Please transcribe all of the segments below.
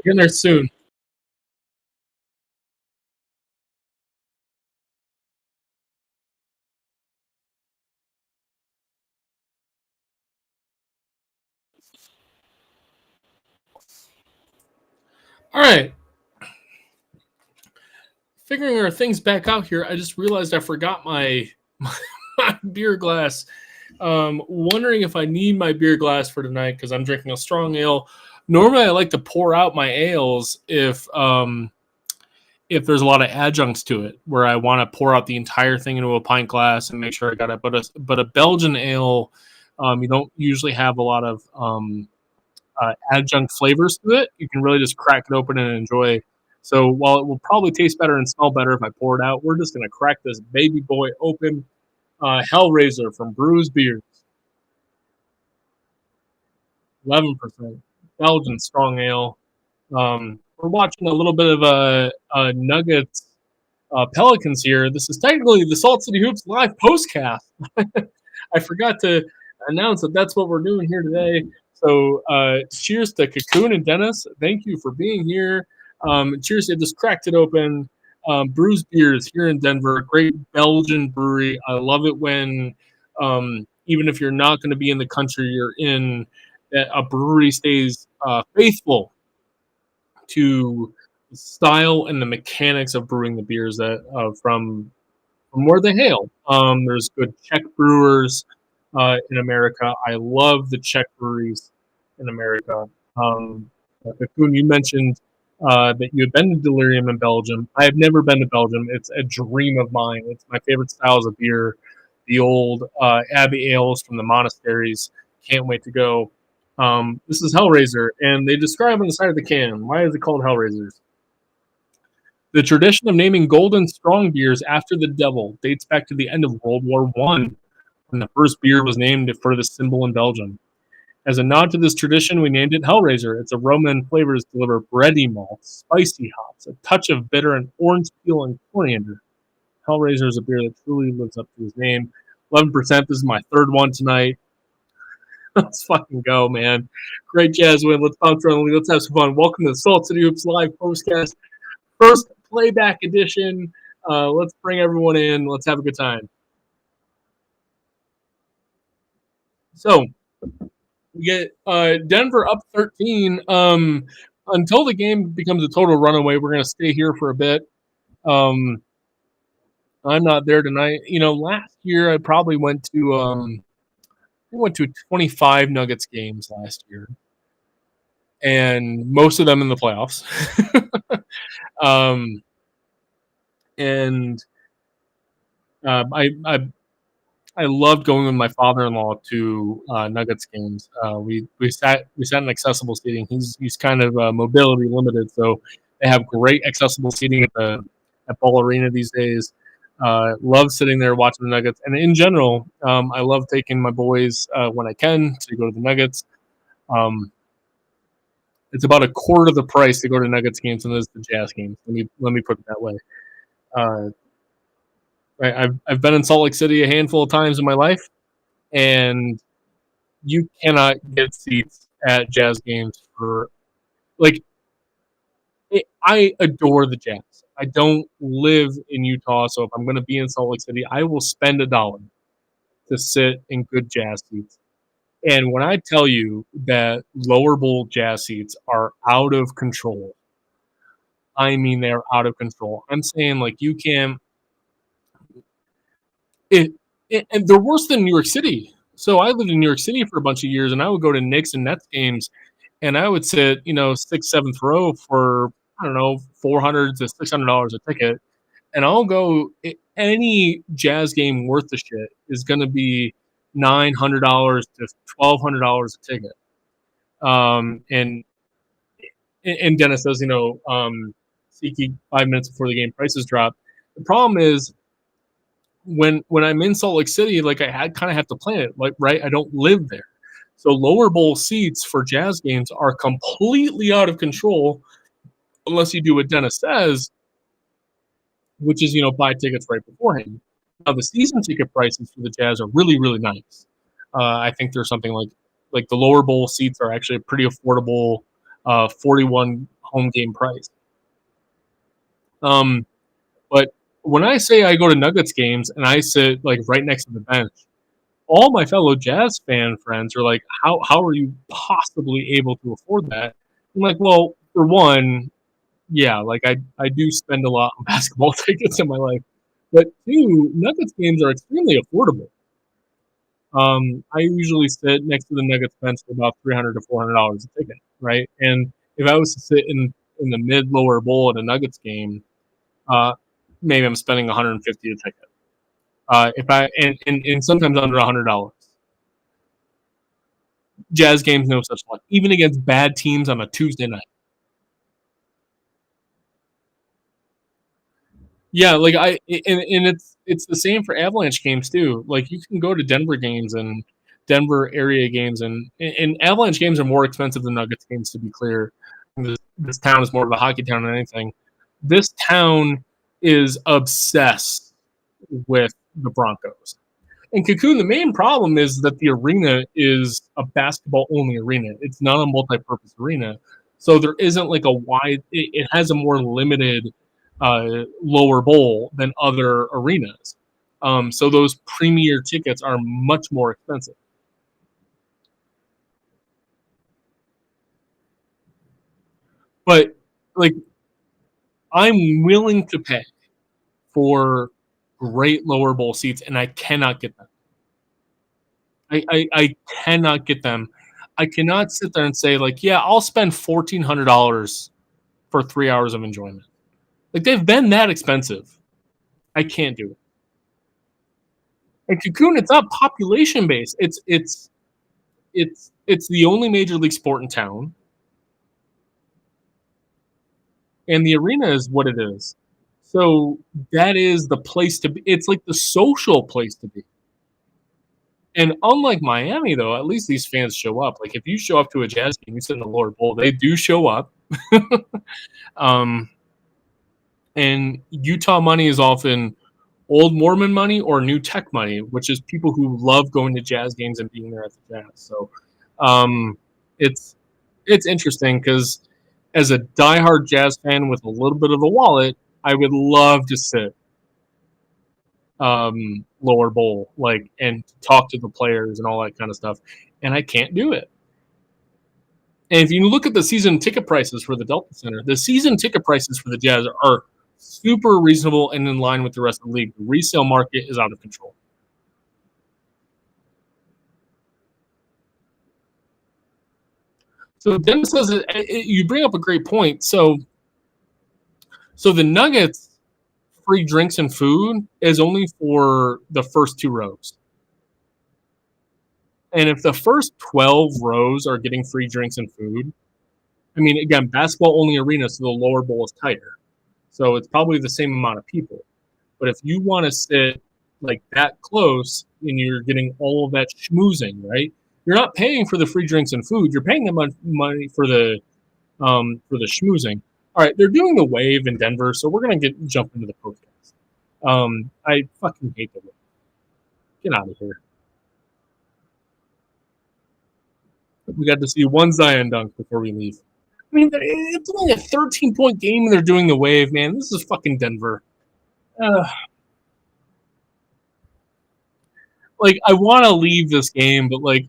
Getting there soon. All right. Figuring our things back out here, I just realized I forgot my beer glass. Wondering if I need my beer glass for tonight because I'm drinking a strong ale. Normally, I like to pour out my ales if there's a lot of adjuncts to it, where I want to pour out the entire thing into a pint glass and make sure I got it. But a Belgian ale, you don't usually have a lot of adjunct flavors to it. You can really just crack it open and enjoy. So while it will probably taste better and smell better if I pour it out, we're just going to crack this baby boy open. Hellraiser from Brews Beers, 11%. Belgian strong ale. We're watching a little bit of a Nuggets Pelicans here. This is technically the Salt City Hoops live postcast. I forgot to announce that that's what we're doing here today. So cheers to Cocoon and Dennis. Thank you for being here. Cheers. I just cracked it open. Brews Beers here in Denver. Great Belgian brewery. I love it when even if you're not going to be in the country you're in, that a brewery stays faithful to the style and the mechanics of brewing the beers that from where they hail. There's good Czech brewers in America. I love the Czech breweries in America. Cocoon, you mentioned that you had been to Delirium in Belgium. I have never been to Belgium. It's a dream of mine. It's my favorite styles of beer. The old Abbey ales from the monasteries. Can't wait to go. This is Hellraiser, and they describe on the side of the can. Why is it called Hellraisers? The tradition of naming golden strong beers after the devil dates back to the end of World War I, when the first beer was named for the symbol in Belgium. As a nod to this tradition, we named it Hellraiser. Its aroma and flavors deliver bready malt, spicy hops, a touch of bitter, and orange peel and coriander. Hellraiser is a beer that truly lives up to his name. 11%. This is my third one tonight. Let's fucking go, man. Great jazz win. Let's bounce around the league. Let's have some fun. Welcome to the Salt City Hoops live postcast. First playback edition. Let's bring everyone in. Let's have a good time. So, we get Denver up 13. Until the game becomes a total runaway, we're going to stay here for a bit. I'm not there tonight. You know, last year I probably went to 25 Nuggets games last year, and most of them in the playoffs. I loved going with my father-in-law to Nuggets games. We sat in accessible seating. He's kind of mobility limited, so they have great accessible seating at Ball Arena these days. Love sitting there watching the Nuggets, and in general, I love taking my boys when I can to go to the Nuggets. It's about a quarter of the price to go to Nuggets games than it is the Jazz games. Let me put it that way. I've been in Salt Lake City a handful of times in my life, and you cannot get seats at Jazz games for I adore the Jazz. I don't live in Utah, so if I'm going to be in Salt Lake City, I will spend $1 to sit in good Jazz seats. And when I tell you that lower bowl Jazz seats are out of control, I mean they're out of control. I'm saying like you can. And they're worse than New York City. So I lived in New York City for a bunch of years, and I would go to Knicks and Nets games, and I would sit, 6th, 7th row for I don't know $400 to $600 a ticket, and I'll go any Jazz game worth the shit is going to be $900 to $1,200 a ticket. And Dennis says, SeatGeek 5 minutes before the game prices drop. The problem is when I'm in Salt Lake City, like I kind of have to plan it, like right. I don't live there, so lower bowl seats for Jazz games are completely out of control, unless you do what Dennis says, which is buy tickets right beforehand. Now the season ticket prices for the Jazz are really really nice. I think there's something like the lower bowl seats are actually pretty affordable. $4,100 home game price. But when I say I go to Nuggets games and I sit like right next to the bench, all my fellow Jazz fan friends are like, "How are you possibly able to afford that?" I'm like, "Well, for one, yeah, like I do spend a lot on basketball tickets in my life, but two, Nuggets games are extremely affordable. I usually sit next to the Nuggets bench for about $300 to $400 a ticket, right? And if I was to sit in the mid lower bowl at a Nuggets game, uh, maybe I'm spending 150 a ticket. If I and sometimes under $100. Jazz games, no such luck. Even against bad teams on a Tuesday night. Yeah, like and it's the same for Avalanche games too. Like you can go to Denver games and Denver area games, and Avalanche games are more expensive than Nuggets games. To be clear, this town is more of a hockey town than anything. This town is obsessed with the Broncos. In Cocoon, the main problem is that the arena is a basketball only arena. It's not a multi purpose arena. So there isn't like a wide, it has a more limited lower bowl than other arenas. So those premier tickets are much more expensive. But like, I'm willing to pay for great lower bowl seats, and I cannot get them. I cannot get them. I cannot sit there and say like, yeah, I'll spend $1,400 for 3 hours of enjoyment. Like they've been that expensive. I can't do it. And Cocoon, it's not population based. It's the only major league sport in town, and the arena is what it is. So that is the place to be. It's like the social place to be. And unlike Miami, though, at least these fans show up. Like if you show up to a Jazz game, you sit in the lower bowl, they do show up. um, and Utah money is often old Mormon money or new tech money, which is people who love going to Jazz games and being there at the Jazz. So um, it's it's interesting because as a diehard Jazz fan with a little bit of a wallet, I would love to sit lower bowl like and talk to the players and all that kind of stuff, and I can't do it. And if you look at the season ticket prices for the Delta Center, the season ticket prices for the Jazz are super reasonable and in line with the rest of the league. The resale market is out of control. So Dennis says you bring up a great point. So the Nuggets free drinks and food is only for the first two rows. And if the first 12 rows are getting free drinks and food, I mean, again, basketball only arena, so the lower bowl is tighter. So it's probably the same amount of people. But if you want to sit like that close and you're getting all of that schmoozing, right? You're not paying for the free drinks and food. You're paying them money for the schmoozing. All right, they're doing the wave in Denver, so we're gonna jump into the podcast. I fucking hate the wave. Get out of here. We got to see one Zion dunk before we leave. I mean, it's only a 13-point game and they're doing the wave, man. This is fucking Denver. Uh, like, I want to leave this game, but like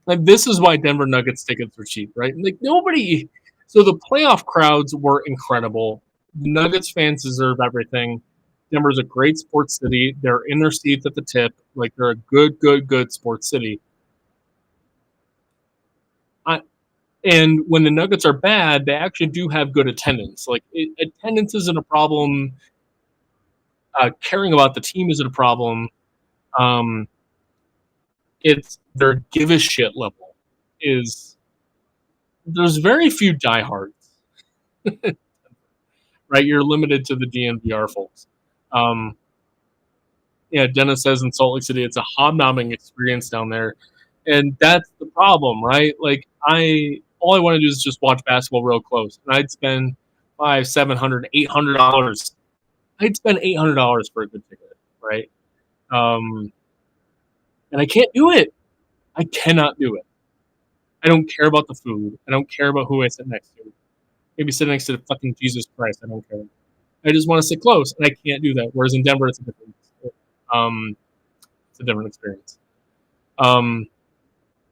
this is why Denver Nuggets tickets are cheap, right? Like nobody. So the playoff crowds were incredible. Nuggets fans deserve everything. Denver's a great sports city. They're in their seats at the tip. Like they're a good sports city. I, and when the Nuggets are bad, they actually do have good attendance. Like attendance isn't a problem. Caring about the team isn't a problem. Um, it's their give a shit level is there's very few diehards, right? You're limited to the DNVR folks. Um, yeah, Dennis says in Salt Lake City, it's a hobnobbing experience down there, and that's the problem, right? Like I, all I want to do is just watch basketball real close, and I'd spend five, $700, $800. I'd spend $800 for a good ticket, right? Um, and I can't do it. I cannot do it. I don't care about the food. I don't care about who I sit next to. Maybe sit next to the fucking Jesus Christ. I don't care. I just want to sit close, and I can't do that. Whereas in Denver, um, it's a different experience. Now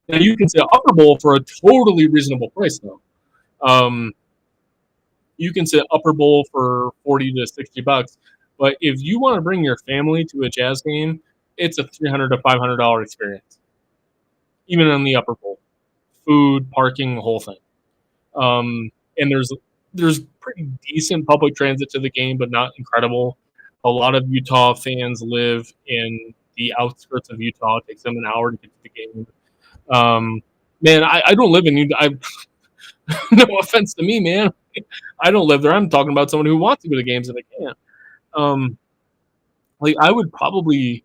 you can sit Upper Bowl for a totally reasonable price, though. You can sit Upper Bowl for $40 to $60, but if you want to bring your family to a Jazz game, it's a $300 to $500 experience, even on the Upper Bowl. Food, parking, the whole thing. And there's pretty decent public transit to the game, but not incredible. A lot of Utah fans live in the outskirts of Utah. It takes them an hour to get to the game. Man, I don't live in Utah. No offense to me, man. I don't live there. I'm talking about someone who wants to go to games and they can't. Like I would probably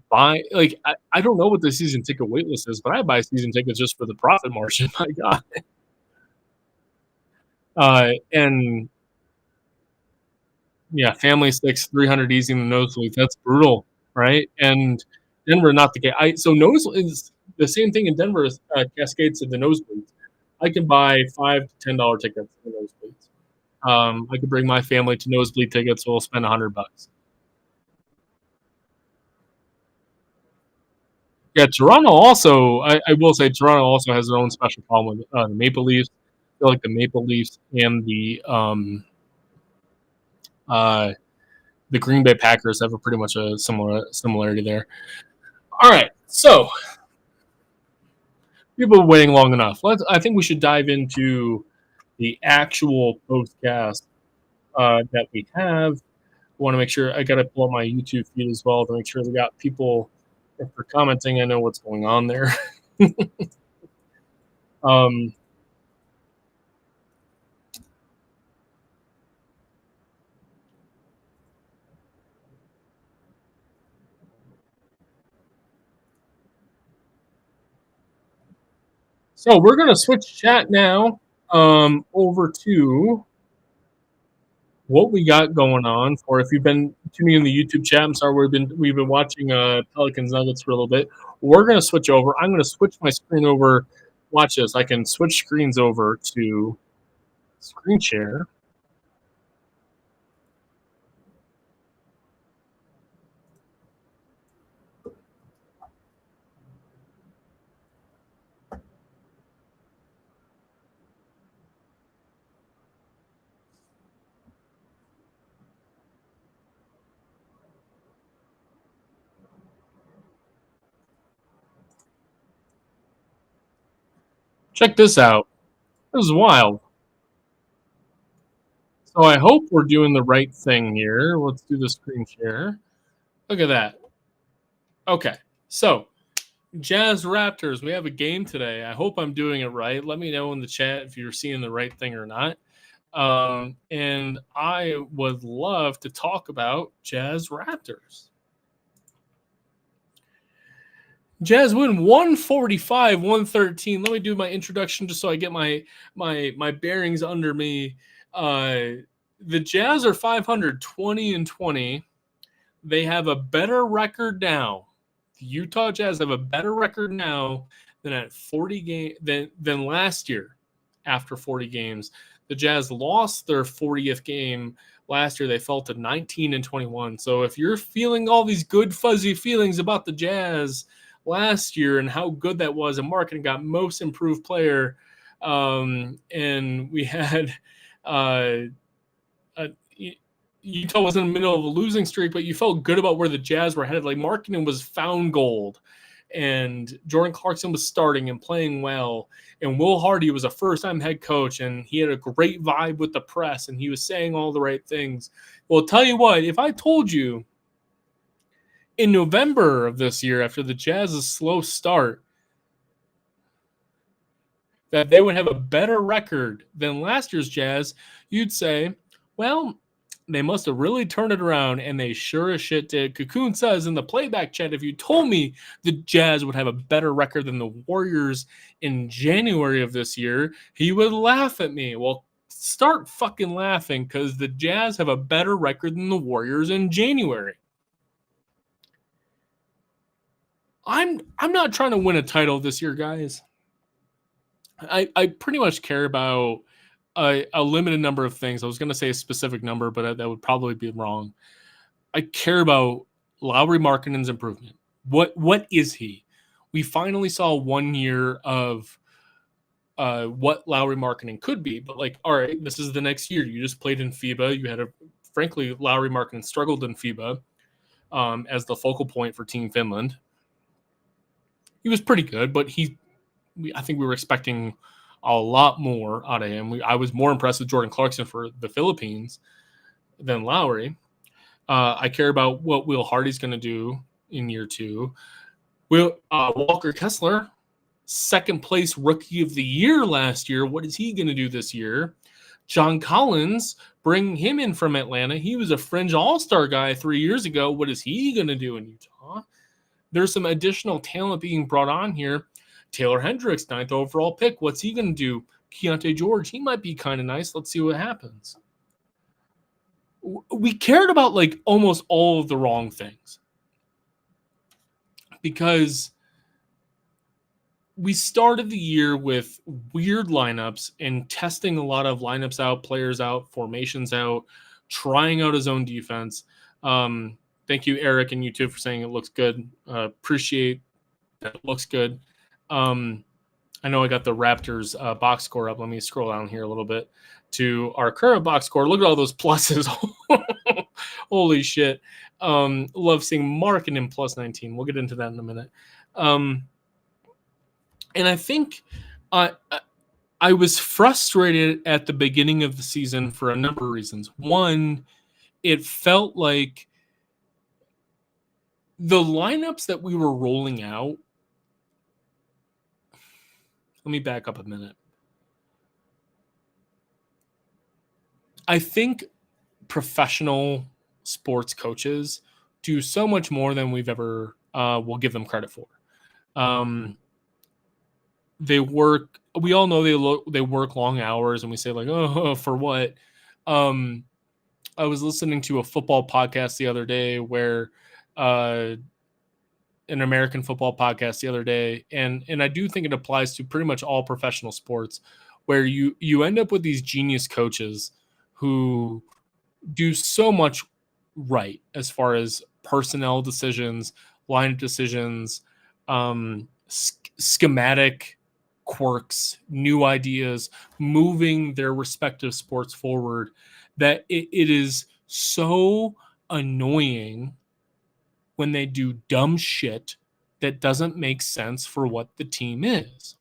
buy like I don't know what the season ticket waitlist is, but I buy season tickets just for the profit margin. My God. And yeah, family sticks 300 easy in the nosebleeds. That's brutal, right? And Denver, not the case. So nose is the same thing in Denver. Cascades to the nosebleeds. I can buy $5 to $10 tickets for nosebleeds. I could bring my family to nosebleed tickets, so we'll spend $100. Yeah, Toronto also. I will say Toronto also has their own special problem with the Maple Leafs. I feel like the Maple Leafs and the Green Bay Packers have a pretty much a similarity there. All right, so we've been waiting long enough. I think we should dive into the actual postcast that we have. I want to make sure I got to pull up my YouTube feed as well to make sure we got people. If they're commenting, I know what's going on there. So we're going to switch chat now over to what we got going on. For if you've been tuning in the YouTube chat, I'm sorry, we've been watching Pelicans Nuggets for a little bit. We're going to switch over. I'm going to switch my screen over. Watch this. I can switch screens over to screen share. Check this out. This is wild. So I hope we're doing the right thing here. Let's do the screen share. Look at that. Okay. So Jazz Raptors, we have a game today. I hope I'm doing it right. Let me know in the chat if you're seeing the right thing or not. And I would love to talk about Jazz Raptors. Jazz win 145-113. Let me do my introduction just so I get my bearings under me. The Jazz are 520-20. They have a better record now. The Utah Jazz have a better record now than at 40 game than last year after 40 games. The Jazz lost their 40th game last year. They fell to 19-21. So if you're feeling all these good fuzzy feelings about the Jazz last year and how good that was, and marketing got most improved player, and we had Utah was in the middle of a losing streak, but you felt good about where the Jazz were headed. Like marketing was found gold, and Jordan Clarkson was starting and playing well, and Will Hardy was a first-time head coach, and he had a great vibe with the press, and he was saying all the right things. Well, tell you what, if I told you in November of this year, after the Jazz's slow start, that they would have a better record than last year's Jazz, you'd say, well, they must have really turned it around, and they sure as shit did. Cocoon says in the playback chat, if you told me the Jazz would have a better record than the Warriors in January of this year, he would laugh at me. Well, start fucking laughing, because the Jazz have a better record than the Warriors in January. I'm not trying to win a title this year, guys. I pretty much care about a limited number of things. I was going to say a specific number, but that would probably be wrong. I care about Lauri Markkanen's improvement. What is he? We finally saw 1 year of what Lauri Markkanen could be, but like, all right, this is the next year. You just played in FIBA. You had frankly, Lauri Markkanen struggled in FIBA as the focal point for Team Finland. He was pretty good, but I think we were expecting a lot more out of him. I was more impressed with Jordan Clarkson for the Philippines than Lauri. I care about what Will Hardy's going to do in year 2. Walker Kessler, second place rookie of the year last year. What is he going to do this year? John Collins, bring him in from Atlanta. He was a fringe all-star guy 3 years ago. What is he going to do in Utah? There's some additional talent being brought on here. Taylor Hendricks, 9th overall pick. What's he going to do? Keontae George, he might be kind of nice. Let's see what happens. We cared about like almost all of the wrong things because we started the year with weird lineups and testing a lot of lineups out, players out, formations out, trying out his own defense. Thank you, Eric and YouTube, for saying it looks good. Appreciate that it looks good. I know I got the Raptors box score up. Let me scroll down here a little bit to our current box score. Look at all those pluses. Holy shit. Love seeing Markkanen plus 19. We'll get into that in a minute. And I think I was frustrated at the beginning of the season for a number of reasons. One, it felt like the lineups that we were rolling out. Let me back up a minute. I think professional sports coaches do so much more than we've ever will give them credit for. They work. We all know they work long hours, and we say like, "Oh, for what?" I was listening to a football podcast the other day where an American football podcast the other day, and I do think it applies to pretty much all professional sports, where you end up with these genius coaches who do so much right as far as personnel decisions, line decisions, schematic quirks, new ideas, moving their respective sports forward, that it is so annoying when they do dumb shit that doesn't make sense for what the team is.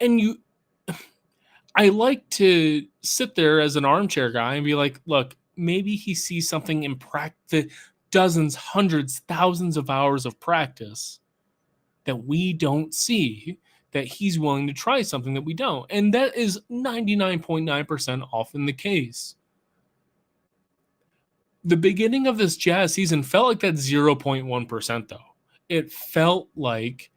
And I like to sit there as an armchair guy and be like, look, maybe he sees something in practice, dozens, hundreds, thousands of hours of practice that we don't see, that he's willing to try something that we don't. And that is 99.9% often the case. The beginning of this Jazz season felt like that 0.1%, though. It felt like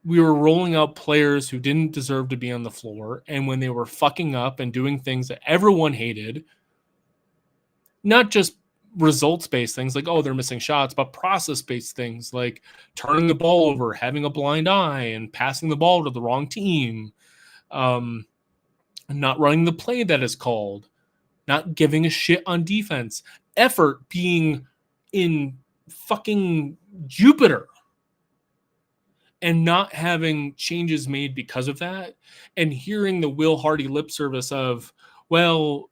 we were rolling out players who didn't deserve to be on the floor, and when they were fucking up and doing things that everyone hated, not just results-based things like, oh, they're missing shots, but process-based things like turning the ball over, having a blind eye, and passing the ball to the wrong team, not running the play that is called, not giving a shit on defense, effort being in fucking Jupiter, and not having changes made because of that, and hearing the Will Hardy lip service of, well,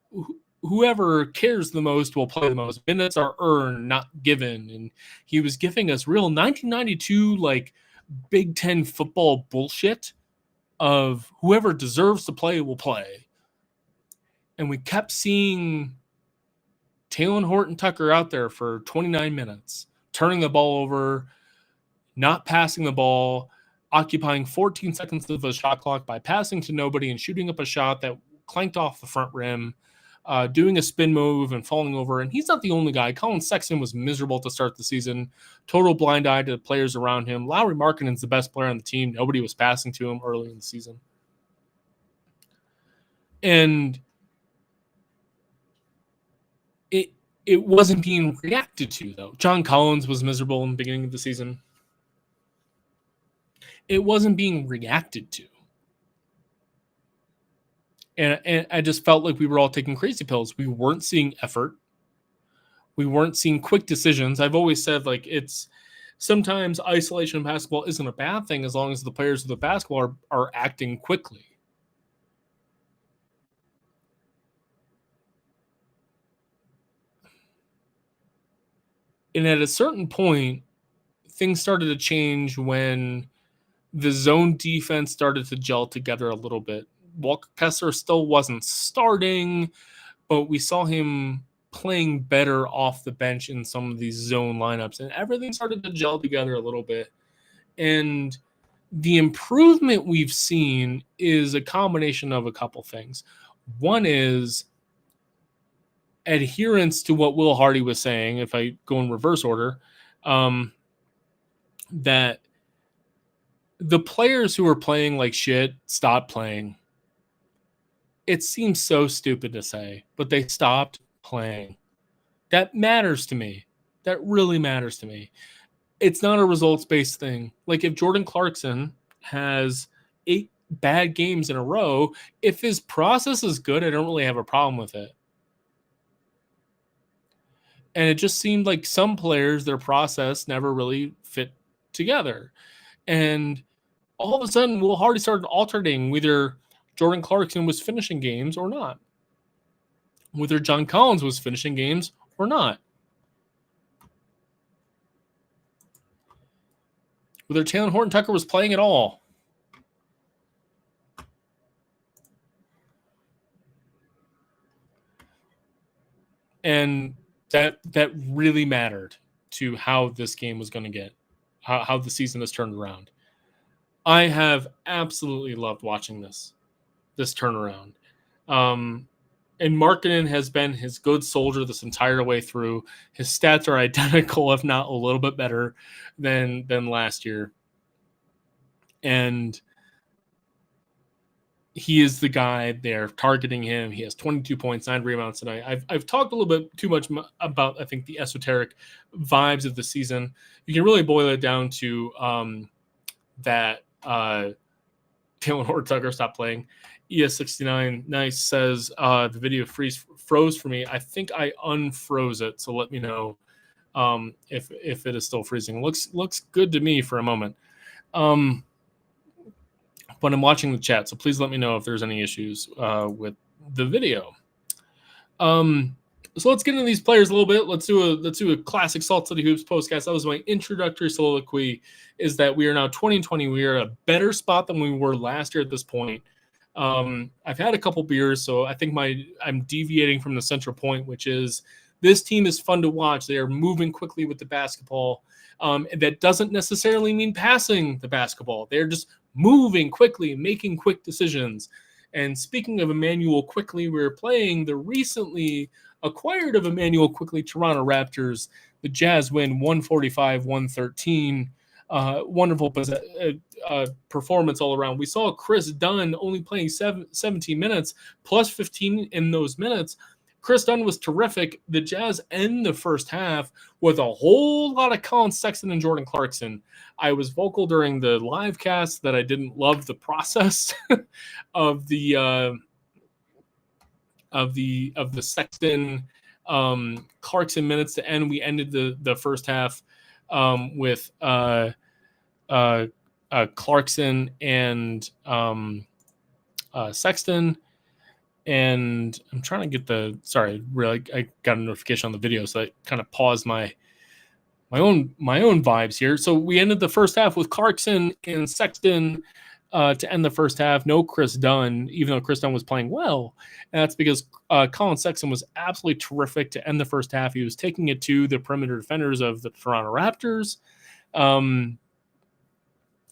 whoever cares the most will play the most. Minutes are earned, not given. And he was giving us real 1992 like Big Ten football bullshit of whoever deserves to play will play. And we kept seeing Talen Horton-Tucker out there for 29 minutes, turning the ball over, not passing the ball, occupying 14 seconds of the shot clock by passing to nobody and shooting up a shot that clanked off the front rim, doing a spin move and falling over. And he's not the only guy. Colin Sexton was miserable to start the season. Total blind eye to the players around him. Lauri Markkanen's the best player on the team. Nobody was passing to him early in the season. And It wasn't being reacted to, though. John Collins was miserable in the beginning of the season. It wasn't being reacted to. And I just felt like we were all taking crazy pills. We weren't seeing effort. We weren't seeing quick decisions. I've always said, like, it's sometimes isolation basketball isn't a bad thing as long as the players of the basketball are acting quickly. And at a certain point, things started to change when the zone defense started to gel together a little bit. Walker Kessler still wasn't starting, but we saw him playing better off the bench in some of these zone lineups, and everything started to gel together a little bit. And the improvement we've seen is a combination of a couple things. One is adherence to what Will Hardy was saying, if I go in reverse order, that the players who are playing like shit stopped playing. It seems so stupid to say, but they stopped playing. That matters to me. That really matters to me. It's not a results-based thing. Like if Jordan Clarkson has 8 bad games in a row, if his process is good, I don't really have a problem with it. And it just seemed like some players, their process never really fit together. And all of a sudden, Will Hardy started alternating whether Jordan Clarkson was finishing games or not, whether John Collins was finishing games or not, whether Taylor Horton Tucker was playing at all. And that really mattered to how this game was going to get, how the season has turned around. I have absolutely loved watching this turnaround. And Markkanen has been his good soldier this entire way through. His stats are identical, if not a little bit better than last year. And he is the guy there targeting him. He has 22 points, 9 rebounds tonight. I've talked a little bit too much about, I think, the esoteric vibes of the season. You can really boil it down to that Taylor Horton Tucker stopped playing. ES69 Nice says the video froze for me. I think I unfroze it, so let me know if it is still freezing. Looks good to me for a moment. But I'm watching the chat, so please let me know if there's any issues with the video. So let's get into these players a little bit. Let's do a classic Salt City Hoops postcast. That was my introductory soliloquy. Is that we are now 2020. We are at a better spot than we were last year at this point. I've had a couple beers, so I think I'm deviating from the central point, which is this team is fun to watch. They are moving quickly with the basketball. That doesn't necessarily mean passing the basketball. They're just moving quickly, making quick decisions. And speaking of Emmanuel Quickley, we're playing the recently acquired of Emmanuel Quickley Toronto Raptors. The Jazz win 145-113. Wonderful performance all around. We saw Chris Dunn only playing 17 minutes, plus 15 in those minutes. Chris Dunn was terrific. The Jazz end the first half with a whole lot of Colin Sexton and Jordan Clarkson. I was vocal during the live cast that I didn't love the process of the Sexton Clarkson minutes to end. We ended the first half with Clarkson and Sexton. And I'm trying to get I got a notification on the video, so I kind of paused my own vibes here. So we ended the first half with Clarkson and Sexton to end the first half. No Chris Dunn, even though Chris Dunn was playing well. And that's because Colin Sexton was absolutely terrific to end the first half. He was taking it to the perimeter defenders of the Toronto Raptors. And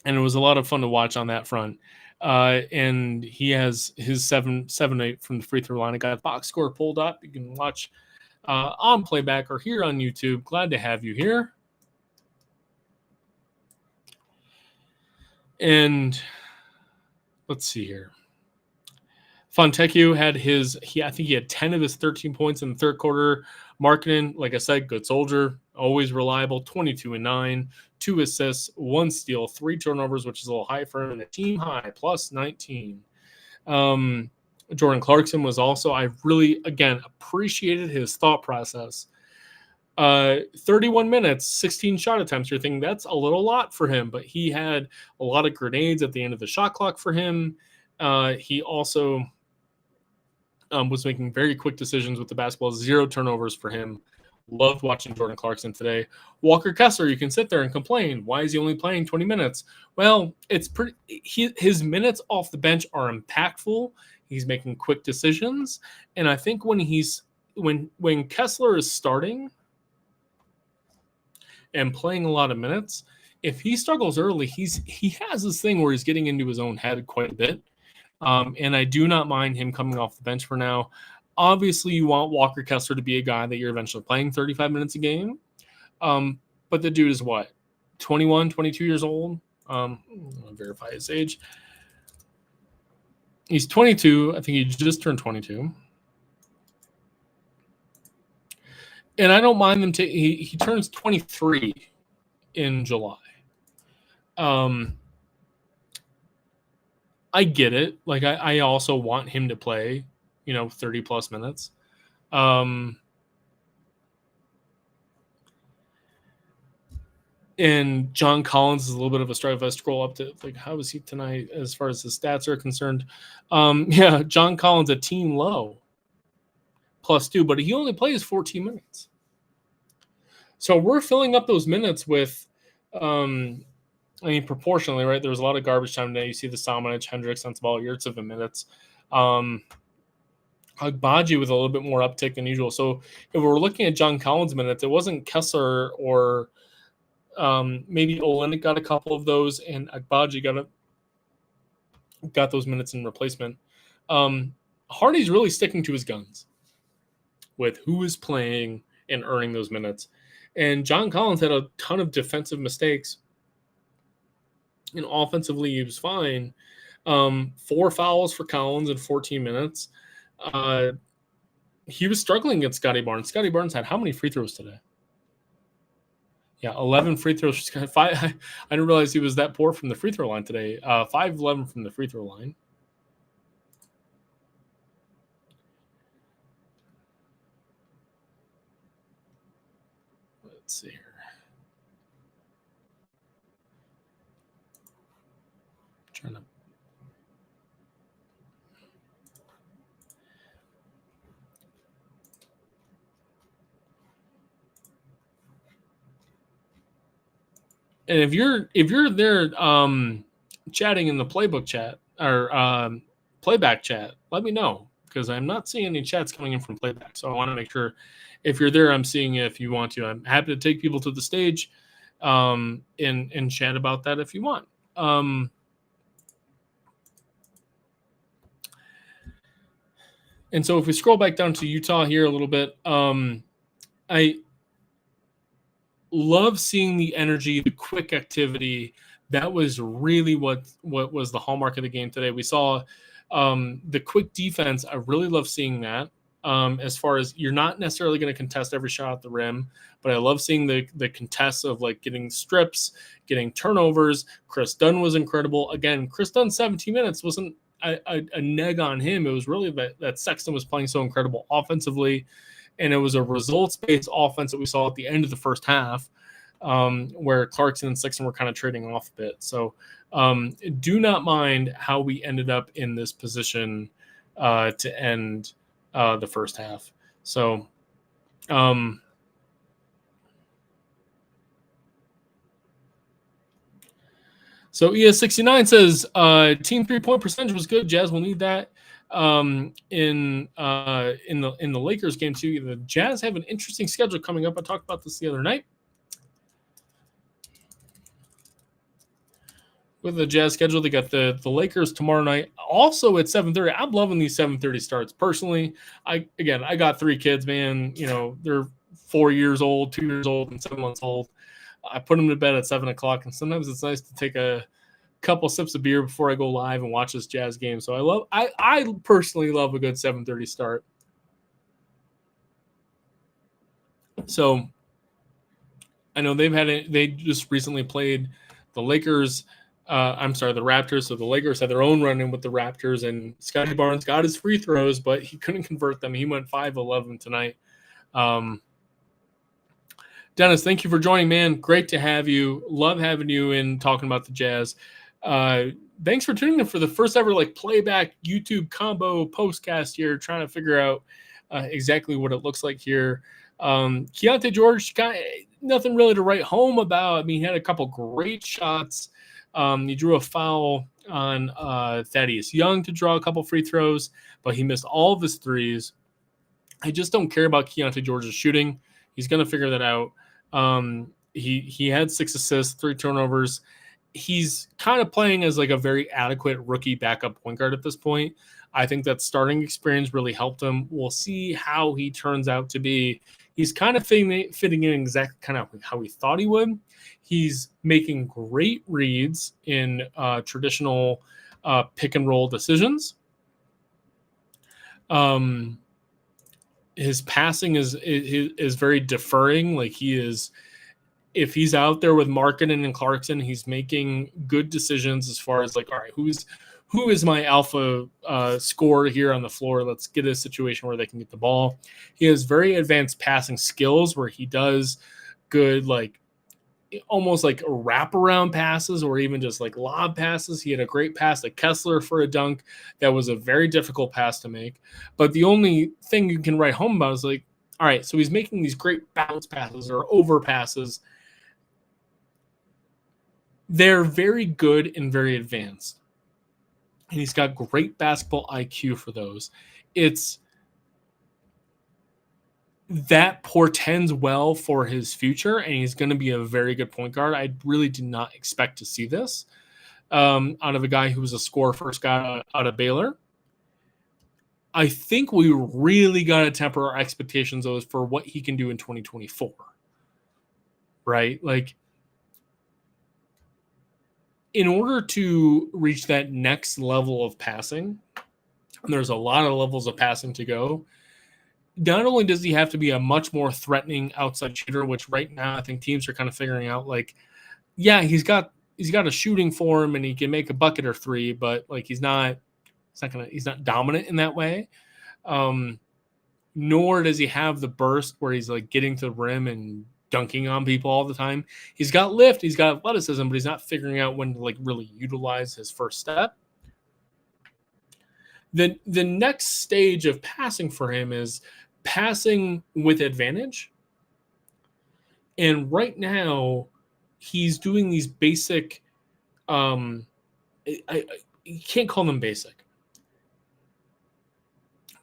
it was a lot of fun to watch on that front. And he has his 7-8 from the free throw line. I got a box score pulled up. You can watch on playback or here on YouTube. Glad to have you here. And let's see here. Fontecchio had I think he had 10 of his 13 points in the third quarter. Markkanen, like I said, good soldier, always reliable, 22-9, 2 assists, 1 steal, 3 turnovers, which is a little high for him, and a team high, plus 19. Jordan Clarkson was also, I really, again, appreciated his thought process. 31 minutes, 16 shot attempts. You're thinking that's a little lot for him, but he had a lot of grenades at the end of the shot clock for him. He also was making very quick decisions with the basketball, 0 turnovers for him. Loved watching Jordan Clarkson today. Walker Kessler, you can sit there and complain. Why is he only playing 20 minutes? Well, it's pretty. His minutes off the bench are impactful. He's making quick decisions, and I think when Kessler is starting and playing a lot of minutes, if he struggles early, he has this thing where he's getting into his own head quite a bit. And I do not mind him coming off the bench for now. Obviously, you want Walker Kessler to be a guy that you're eventually playing 35 minutes a game. But the dude is what? 21, 22 years old? I'll verify his age. He's 22. I think he just turned 22. And I don't mind them he turns 23 in July. I get it. Like I also want him to play, 30 plus minutes. And John Collins is a little bit of a strike. If I scroll up to how is he tonight as far as his stats are concerned? John Collins a team low, +2, but he only plays 14 minutes. So we're filling up those minutes with, proportionally, right? There was a lot of garbage time today. You see the Samanic, Hendricks, Sensabaugh, Yurtseven minutes. Agbaji with a little bit more uptick than usual. So if we're looking at John Collins minutes, it wasn't Kessler or maybe Olenek got a couple of those, and Agbaji got those minutes in replacement. Hardy's really sticking to his guns with who is playing and earning those minutes. And John Collins had a ton of defensive mistakes. And offensively, he was fine. 4 fouls for Collins in 14 minutes. He was struggling against Scotty Barnes. Scotty Barnes had how many free throws today? Yeah, 11 free throws. 5. I didn't realize he was that poor from the free throw line today. 5-11 from the free throw line. Let's see here. Trying to. And if you're there chatting in the playbook chat or playback chat, let me know, because I'm not seeing any chats coming in from playback. So I want to make sure if you're there, I'm seeing it if you want to. I'm happy to take people to the stage and chat about that if you want. And so if we scroll back down to Utah here a little bit, I love seeing the energy, the quick activity. That was really what was the hallmark of the game today. We saw the quick defense. I really love seeing that. As far as you're not necessarily going to contest every shot at the rim, but I love seeing the contests of like getting strips, getting turnovers. Chris Dunn was incredible. Again, Chris Dunn 17 minutes wasn't a neg on him. It was really that Sexton was playing so incredible offensively, and it was a results-based offense that we saw at the end of the first half, where Clarkson and Sexton were kind of trading off a bit. So do not mind how we ended up in this position to end the first half. So So ES69 says team 3-point percentage was good. Jazz will need that in the Lakers game too. The Jazz have an interesting schedule coming up. I talked about this the other night. With the Jazz schedule, they got the Lakers tomorrow night, also at 7:30. I'm loving these 7:30 starts personally. I got 3 kids, man. They're 4 years old, 2 years old, and 7 months old. I put them to bed at 7 o'clock, and sometimes it's nice to take a couple sips of beer before I go live and watch this Jazz game. So I personally love a good 7:30 start. So I know they just recently played the Lakers. The Raptors. So the Lakers had their own run-in with the Raptors, and Scotty Barnes got his free throws, but he couldn't convert them. He went 5-11 tonight. Dennis, thank you for joining, man. Great to have you. Love having you in talking about the Jazz. Thanks for tuning in for the first ever playback YouTube combo postcast here, trying to figure out exactly what it looks like here. Keontae George got nothing really to write home about. I mean, he had a couple great shots. He drew a foul on Thaddeus Young to draw a couple free throws, but he missed all of his threes. I just don't care about Keontae George's shooting. He's going to figure that out. He had 6 assists, 3 turnovers. He's kind of playing as a very adequate rookie backup point guard at this point. I think that starting experience really helped him. We'll see how he turns out to be. He's kind of fitting in exactly kind of how we thought he would. He's making great reads in traditional pick and roll decisions. His passing is very deferring. If he's out there with Markkanen and Clarkson, he's making good decisions as far as all right, who is my alpha scorer here on the floor? Let's get a situation where they can get the ball. He has very advanced passing skills where he does good almost wraparound passes or even just lob passes. He had a great pass to Kessler for a dunk. That was a very difficult pass to make. But the only thing you can write home about is all right, so he's making these great bounce passes or over passes. They're very good and very advanced. And he's got great basketball IQ for those. That portends well for his future, and he's going to be a very good point guard. I really did not expect to see this out of a guy who was a scorer first guy out of Baylor. I think we really got to temper our expectations for what he can do in 2024, right? In order to reach that next level of passing, and there's a lot of levels of passing to go, not only does he have to be a much more threatening outside shooter, which right now I think teams are kind of figuring out, he's got a shooting form and he can make a bucket or 3, but he's not dominant in that way. Nor does he have the burst where he's getting to the rim and dunking on people all the time. He's got lift, he's got athleticism, but he's not figuring out when to really utilize his first step. The next stage of passing for him is passing with advantage. And right now, he's doing these basic, you can't call them basic.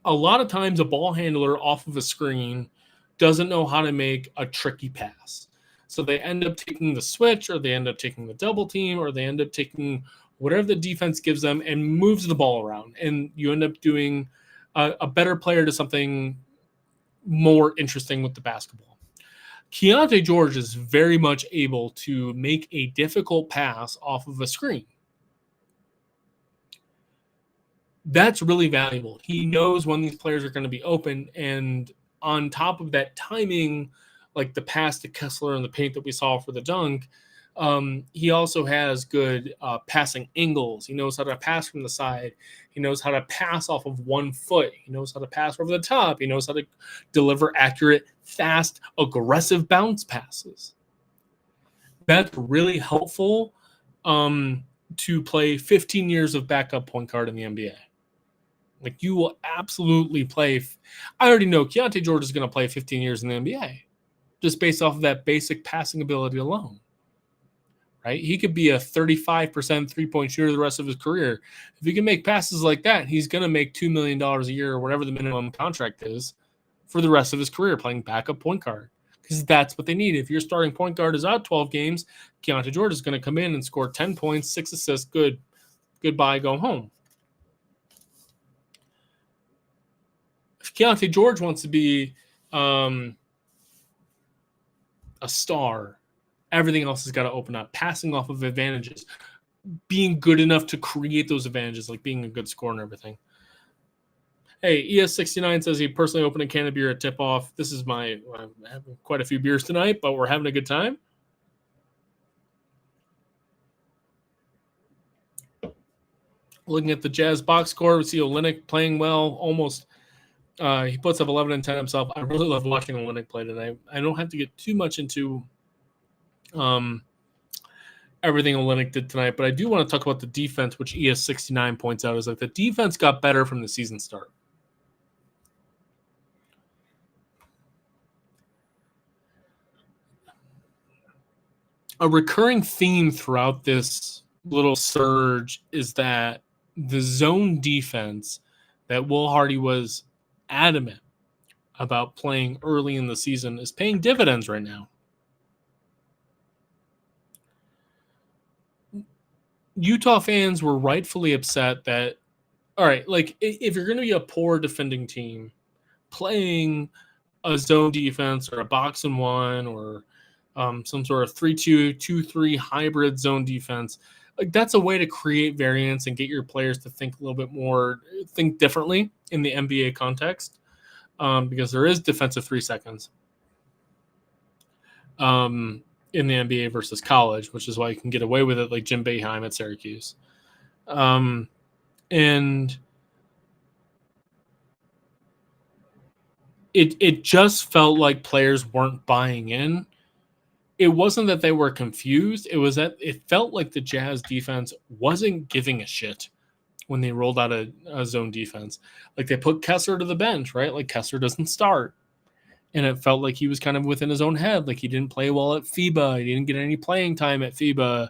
A lot of times, a ball handler off of a screen doesn't know how to make a tricky pass. So they end up taking the switch, or they end up taking the double team, or they end up taking whatever the defense gives them and moves the ball around. And you end up doing a better player to something more interesting with the basketball. Keontae George is very much able to make a difficult pass off of a screen. That's really valuable. He knows when these players are going to be open, and on top of that timing, the pass to Kessler in the paint that we saw for the dunk, he also has good passing angles. He knows how to pass from the side. He knows how to pass off of 1 foot. He knows how to pass over the top. He knows how to deliver accurate, fast, aggressive bounce passes. That's really helpful to play 15 years of backup point guard in the NBA. You will absolutely play. I already know Keontae George is going to play 15 years in the NBA just based off of that basic passing ability alone. Right? He could be a 35% three-point shooter the rest of his career. If he can make passes like that, he's going to make $2 million a year or whatever the minimum contract is for the rest of his career playing backup point guard, because that's what they need. If your starting point guard is out 12 games, Keontae George is going to come in and score 10 points, 6 assists, goodbye, go home. If Keontae George wants to be a star, everything else has got to open up. Passing off of advantages, being good enough to create those advantages, like being a good scorer and everything. Hey, ES69 says he personally opened a can of beer at tip-off. This is I'm having quite a few beers tonight, but we're having a good time. Looking at the Jazz box score, we see Olynyk playing well, almost. He puts up 11 and 10 himself. I really love watching Olynyk play tonight. I don't have to get too much into everything Olynyk did tonight, but I do want to talk about the defense, which ES69 points out is like the defense got better from the season start. A recurring theme throughout this little surge is that the zone defense that Will Hardy was adamant about playing early in the season is paying dividends right now. Utah fans were rightfully upset that, all right, like if you're going to be a poor defending team, playing a zone defense or a box and one or some sort of 3-2, 2-3 hybrid zone defense, like that's a way to create variance and get your players to think a little bit more, think differently in the NBA context, because there is defensive 3 seconds in the NBA versus college, which is why you can get away with it, like Jim Boeheim at Syracuse. And it just felt like players weren't buying in. It wasn't that they were confused. It was that it felt like the Jazz defense wasn't giving a shit when they rolled out a zone defense. Like they put Kessler to the bench, right? Like Kessler doesn't start. And it felt like he was kind of within his own head. Like he didn't play well at FIBA. He didn't get any playing time at FIBA.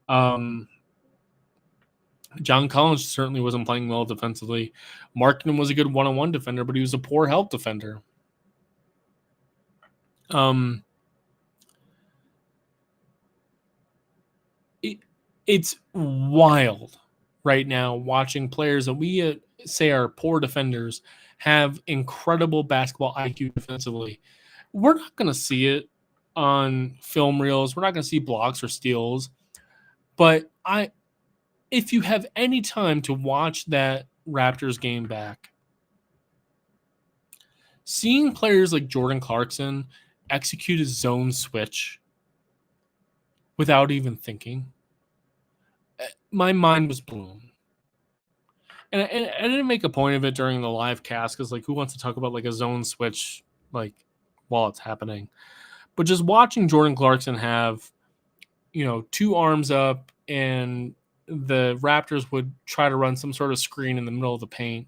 John Collins certainly wasn't playing well defensively. Markkanen was a good one-on-one defender, but he was a poor help defender. It's wild right now watching players that we say are poor defenders have incredible basketball IQ defensively. We're not going to see it on film reels. We're not going to see blocks or steals. But if you have any time to watch that Raptors game back, seeing players like Jordan Clarkson execute a zone switch without even thinking, my mind was blown. And I didn't make a point of it during the live cast because, like, who wants to talk about, like, a zone switch, like, while it's happening? But just watching Jordan Clarkson have, 2 arms up and the Raptors would try to run some sort of screen in the middle of the paint.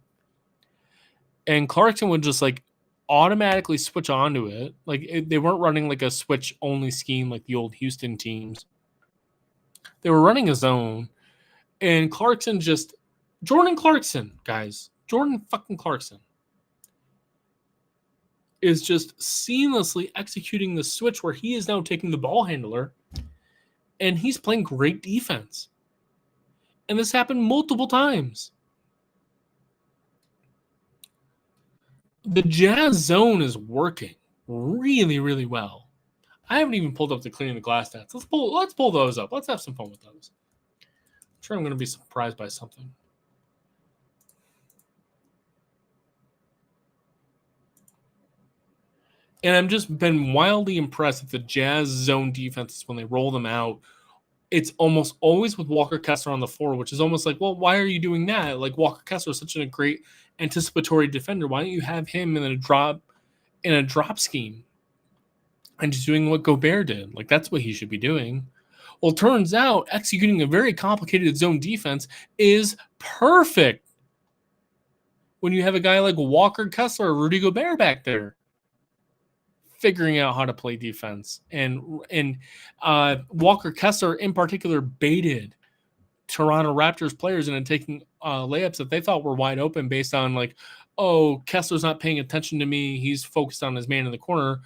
And Clarkson would just, like, automatically switch onto it. Like, they weren't running, like, a switch-only scheme like the old Houston teams. They were running a zone. And Jordan Clarkson, guys, Jordan fucking Clarkson is just seamlessly executing the switch where he is now taking the ball handler and he's playing great defense. And this happened multiple times. The Jazz zone is working really, really well. I haven't even pulled up the cleaning the glass stats. Let's pull those up. Let's have some fun with those. I'm sure I'm going to be surprised by something. And I've just been wildly impressed with the Jazz zone defenses when they roll them out. It's almost always with Walker Kessler on the floor, which is almost like, well, why are you doing that? Like Walker Kessler is such a great anticipatory defender. Why don't you have him in a drop scheme and just doing what Gobert did? Like that's what he should be doing. Well, it turns out executing a very complicated zone defense is perfect when you have a guy like Walker Kessler or Rudy Gobert back there figuring out how to play defense. And Walker Kessler in particular baited Toronto Raptors players into taking layups that they thought were wide open based on like, oh, Kessler's not paying attention to me. He's focused on his man in the corner.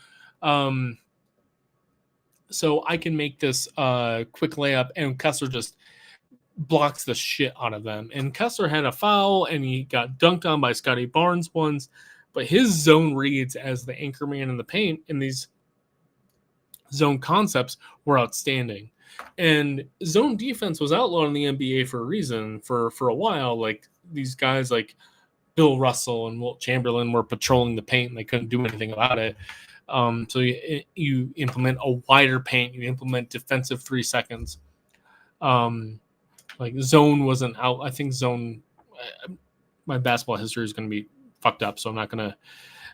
So I can make this quick layup, and Kessler just blocks the shit out of them. And Kessler had a foul, and he got dunked on by Scotty Barnes once. But his zone reads as the anchor man in the paint in these zone concepts were outstanding. And zone defense was outlawed in the NBA for a reason. For a while, like these guys like Bill Russell and Wilt Chamberlain were patrolling the paint and they couldn't do anything about it. So you implement a wider paint, you implement defensive 3 seconds. Like zone wasn't out. I think zone. My basketball history is going to be fucked up, so I'm not going to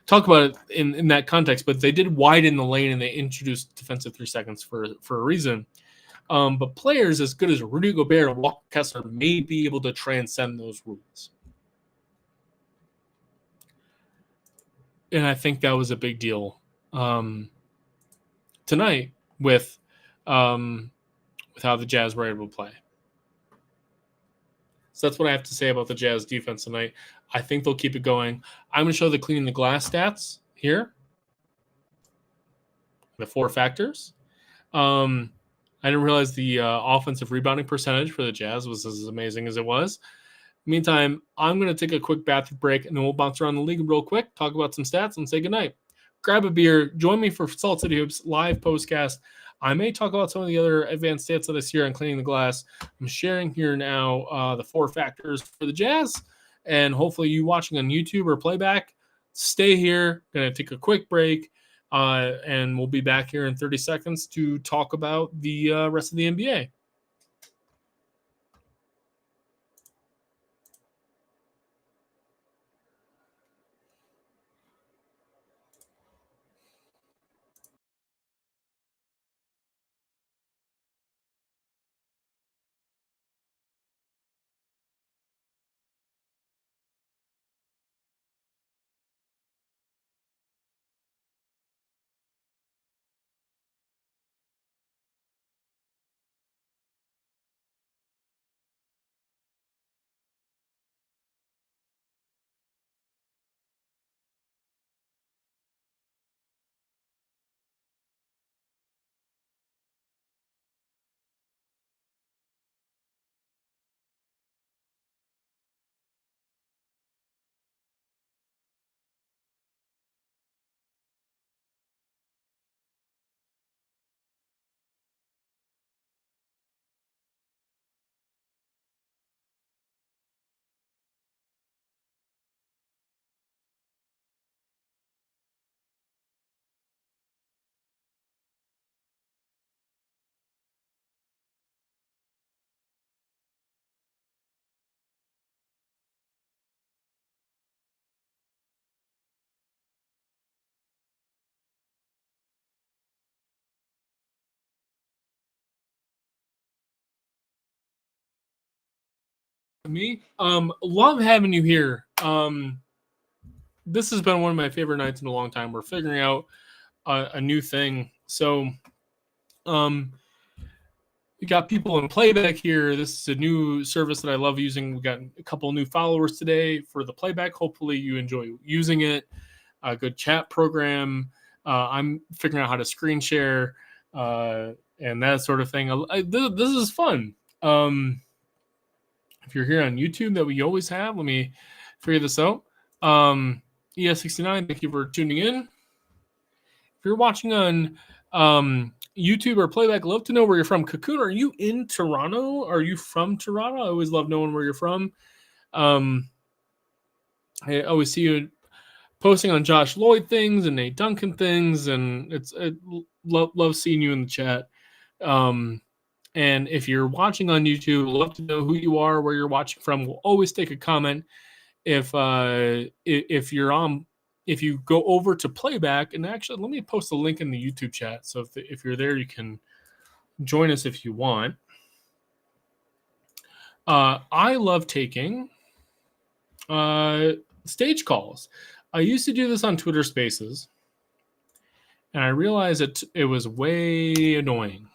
talk about it in that context. But they did widen the lane and they introduced defensive 3 seconds for a reason. But players as good as Rudy Gobert and Walker Kessler may be able to transcend those rules. And I think that was a big deal tonight with how the Jazz were able to play. So that's what I have to say about the Jazz defense tonight. I think they'll keep it going. I'm going to show the cleaning the glass stats here. The 4 factors. I didn't realize the offensive rebounding percentage for the Jazz was as amazing as it was. Meantime, I'm going to take a quick bathroom break, and then we'll bounce around the league real quick, talk about some stats, and say goodnight. Grab a beer. Join me for Salt City Hoops live postcast. I may talk about some of the other advanced stats that I see here on cleaning the glass. I'm sharing here now the 4 factors for the Jazz, and hopefully you watching on YouTube or playback, stay here. Going to take a quick break, and we'll be back here in 30 seconds to talk about the rest of the NBA. Me, love having you here. This has been one of my favorite nights in a long time. We're figuring out a new thing. So, we got people in playback here. This is a new service that I love using. We got a couple new followers today for the playback. Hopefully, you enjoy using it. A good chat program. I'm figuring out how to screen share and that sort of thing. This is fun. If you're here on YouTube, that we always have, let me figure this out. ES69, thank you for tuning in. If you're watching on YouTube or playback, love to know where you're from. Cocoon, are you in Toronto? Are you from Toronto? I always love knowing where you're from. I always see you posting on Josh Lloyd things and Nate Duncan things, and love seeing you in the chat. And if you're watching on YouTube, love to know who you are, where you're watching from. We'll always take a comment. If you go over to playback, and actually, let me post a link in the YouTube chat. So if you're there, you can join us if you want. I love taking stage calls. I used to do this on Twitter Spaces, and I realized it was way annoying.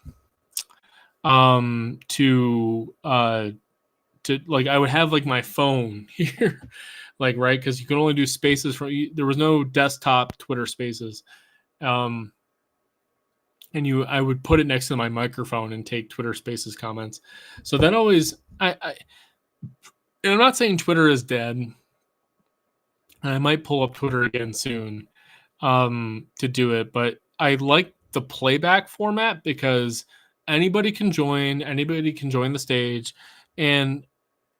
To like, I would have like my phone here, like, right, because you can only do Spaces there was no desktop Twitter Spaces, and I would put it next to my microphone and take Twitter Spaces comments. So that always and I'm not saying Twitter is dead. I might pull up Twitter again soon to do it, but I like the playback format because anybody can join. Anybody can join the stage, and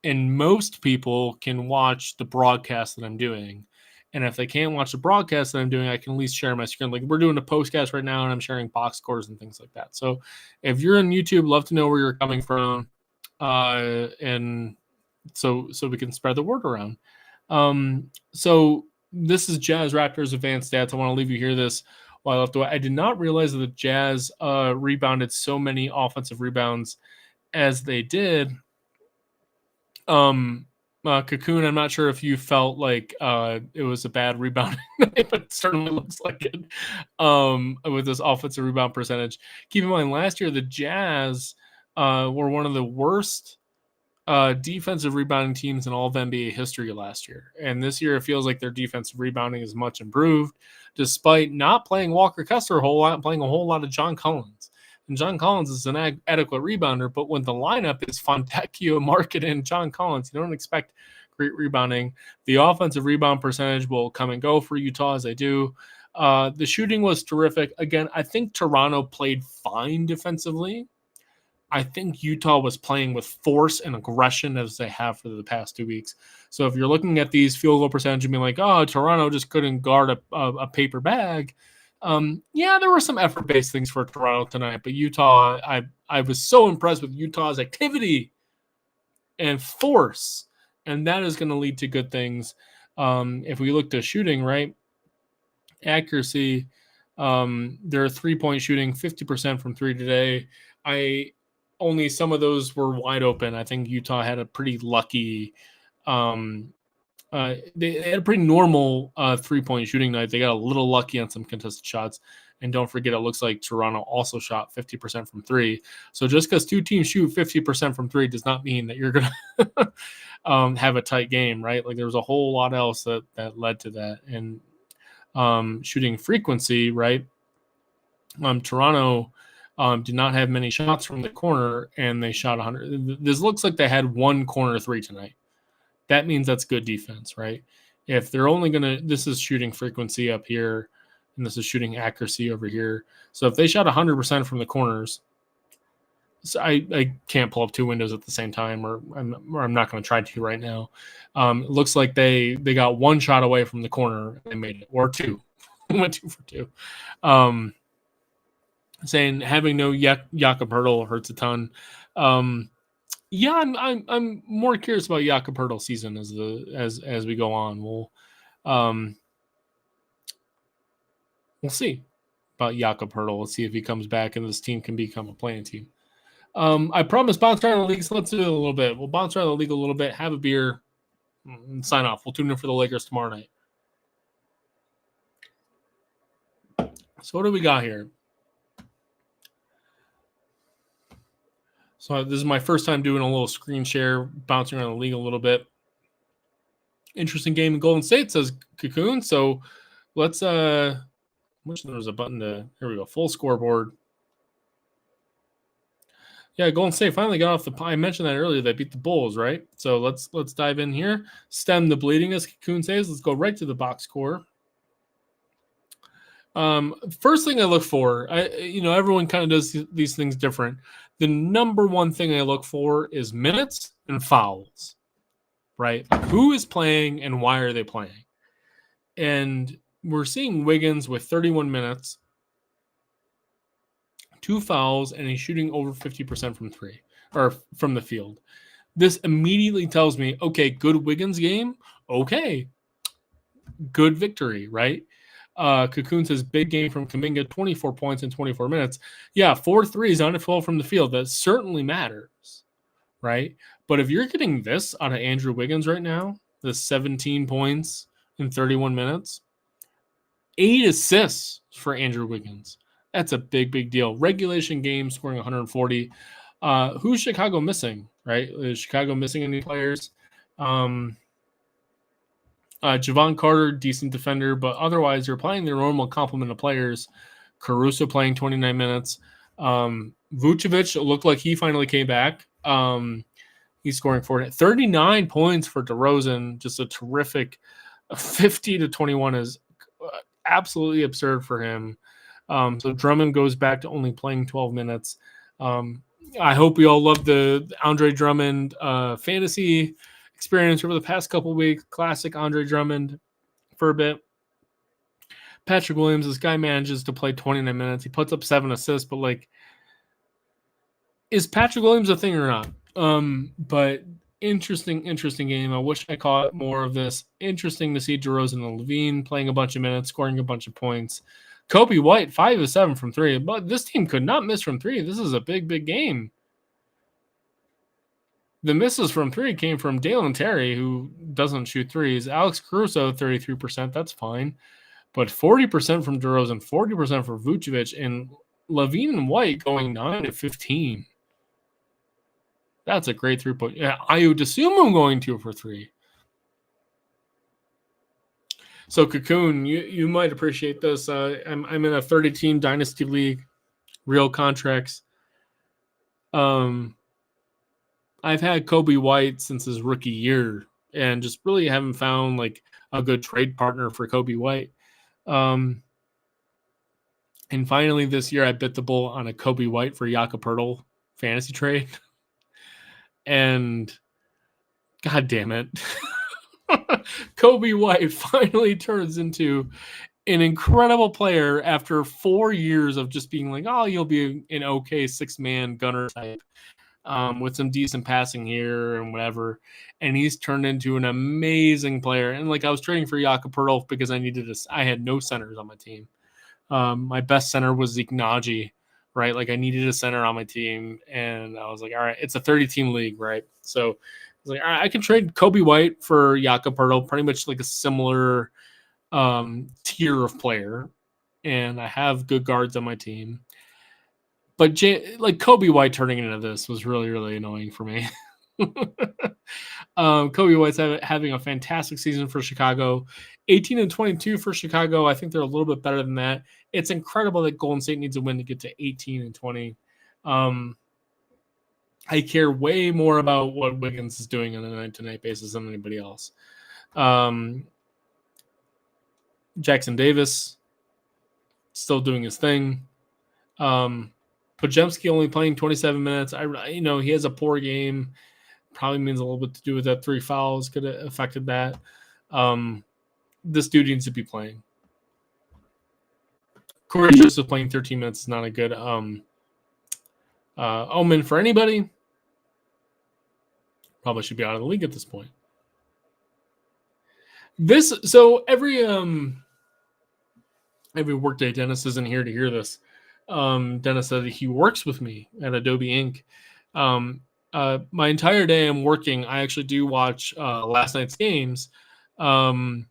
most people can watch the broadcast that I'm doing. And if they can't watch the broadcast that I'm doing, I can at least share my screen. Like we're doing a postcast right now, and I'm sharing box scores and things like that. So if you're on YouTube, love to know where you're coming from, and so we can spread the word around. So this is Jazz Raptors advanced stats. I want to leave you hear this while I left away. I did not realize that the Jazz rebounded so many offensive rebounds as they did. Cocoon, I'm not sure if you felt like it was a bad rebound, but it certainly looks like it with this offensive rebound percentage. Keep in mind, last year the Jazz were one of the worst defensive rebounding teams in all of NBA history last year. And this year it feels like their defensive rebounding is much improved, despite not playing Walker Kessler a whole lot, playing a whole lot of John Collins. And John Collins is an adequate rebounder, but when the lineup is Fontecchio, Market, and John Collins, you don't expect great rebounding. The offensive rebound percentage will come and go for Utah as they do. The shooting was terrific. Again, I think Toronto played fine defensively. I think Utah was playing with force and aggression as they have for the past 2 weeks. So if you're looking at these field goal percentage and being like, oh, Toronto just couldn't guard a paper bag, yeah, there were some effort-based things for Toronto tonight, but Utah, I was so impressed with Utah's activity and force, and that is going to lead to good things. If we look to shooting, right, accuracy, their three-point shooting, 50% from three today. Only some of those were wide open. I think Utah had a pretty lucky they had a pretty normal three-point shooting night. They got a little lucky on some contested shots. And don't forget, it looks like Toronto also shot 50% from three. So just because two teams shoot 50% from three does not mean that you're going to have a tight game, right? Like there was a whole lot else that led to that. And shooting frequency, right? Toronto did not have many shots from the corner, and they shot 100. This looks like they had one corner three tonight. That means that's good defense, right? If they're only going to – this is shooting frequency up here, and this is shooting accuracy over here. So if they shot 100% from the corners – so I can't pull up two windows at the same time, or I'm not going to try to right now. It looks like they got one shot away from the corner, and they made it, or two. Went 2 for 2. Saying having no Jakob Poeltl hurts a ton. Yeah, I'm more curious about Jakob Poeltl's season as we go on. We'll see about Jakob Poeltl. Let's see if he comes back and this team can become a playing team. I promised bounce around the league, so let's do it a little bit. We'll bounce around the league a little bit, have a beer, and sign off. We'll tune in for the Lakers tomorrow night. So what do we got here? So this is my first time doing a little screen share, bouncing around the league a little bit. Interesting game in Golden State, says Cocoon. So let's I wish there was a button to, here we go, full scoreboard. Yeah, Golden State finally got off the, I mentioned that earlier, they beat the Bulls, right? So let's dive in here. Stem the bleeding, as Cocoon says. Let's go right to the box score. First thing I look for, everyone kind of does these things different. The number one thing I look for is minutes and fouls, right? Who is playing and why are they playing? And we're seeing Wiggins with 31 minutes, 2 fouls, and he's shooting over 50% from three, or from the field. This immediately tells me, okay, good Wiggins game. Okay, good victory, right? Cocoon says big game from Kuminga, 24 points in 24 minutes. Yeah, 4 threes on a 12 from the field. That certainly matters, right? But if you're getting this out of Andrew Wiggins right now, the 17 points in 31 minutes, 8 assists for Andrew Wiggins. That's a big, big deal. Regulation game, scoring 140. Who's Chicago missing, right? Is Chicago missing any players? Javon Carter, decent defender, but otherwise they're playing their normal complement of players. Caruso playing 29 minutes. Vucevic looked like he finally came back. He's scoring 39 points for DeRozan. Just a terrific 50-21 is absolutely absurd for him. So Drummond goes back to only playing 12 minutes. I hope we all love the Andre Drummond fantasy experience over the past couple weeks. Classic Andre Drummond for a bit. Patrick Williams, this guy manages to play 29 minutes. He puts up 7 assists, but like, is Patrick Williams a thing or not? But interesting game. I wish I caught more of this. Interesting to see DeRozan and Levine playing a bunch of minutes, scoring a bunch of points. Kobe White, 5 of 7 from 3. But this team could not miss from 3. This is a big game. The misses from 3 came from Dalen Terry, who doesn't shoot threes. Alex Caruso, 33%. That's fine. But 40% from DeRozan, 40% for Vucevic, and Levine and White going 9 of 15. That's a great 3-point. Yeah, I would assume I'm going 2 for 3. So Cocoon, you might appreciate this. I'm in a 30-team dynasty league, real contracts. I've had Kobe White since his rookie year, and just really haven't found like a good trade partner for Kobe White. And finally this year I bit the bullet on a Kobe White for Jakob Poeltl fantasy trade. And God damn it. Kobe White finally turns into an incredible player after 4 years of just being like, oh, you'll be an okay 6-man gunner type. With some decent passing here and whatever, and he's turned into an amazing player. And like, I was trading for Jakob Poeltl because I had no centers on my team. My best center was Zeke Naji, right? Like, I needed a center on my team, and I was like, all right, it's a 30-team league, right? So I was like, all right, I can trade Kobe White for Jakob Poeltl, pretty much like a similar tier of player, and I have good guards on my team. But like Kobe White turning into this was really annoying for me. Kobe White's having a fantastic season for Chicago. 18 and 22 for Chicago. I think they're a little bit better than that. It's incredible that Golden State needs a win to get to 18 and 20. I care way more about what Wiggins is doing on a night-to-night basis than anybody else. Jackson Davis still doing his thing. Podziemski only playing 27 minutes. He has a poor game. Probably means a little bit to do with that 3 fouls could have affected that. This dude needs to be playing. Corey Joseph playing 13 minutes is not a good omen for anybody. Probably should be out of the league at this point. Every workday, Dennis isn't here to hear this. Dennis said he works with me at Adobe Inc. My entire day I'm working. I actually do watch last night's games while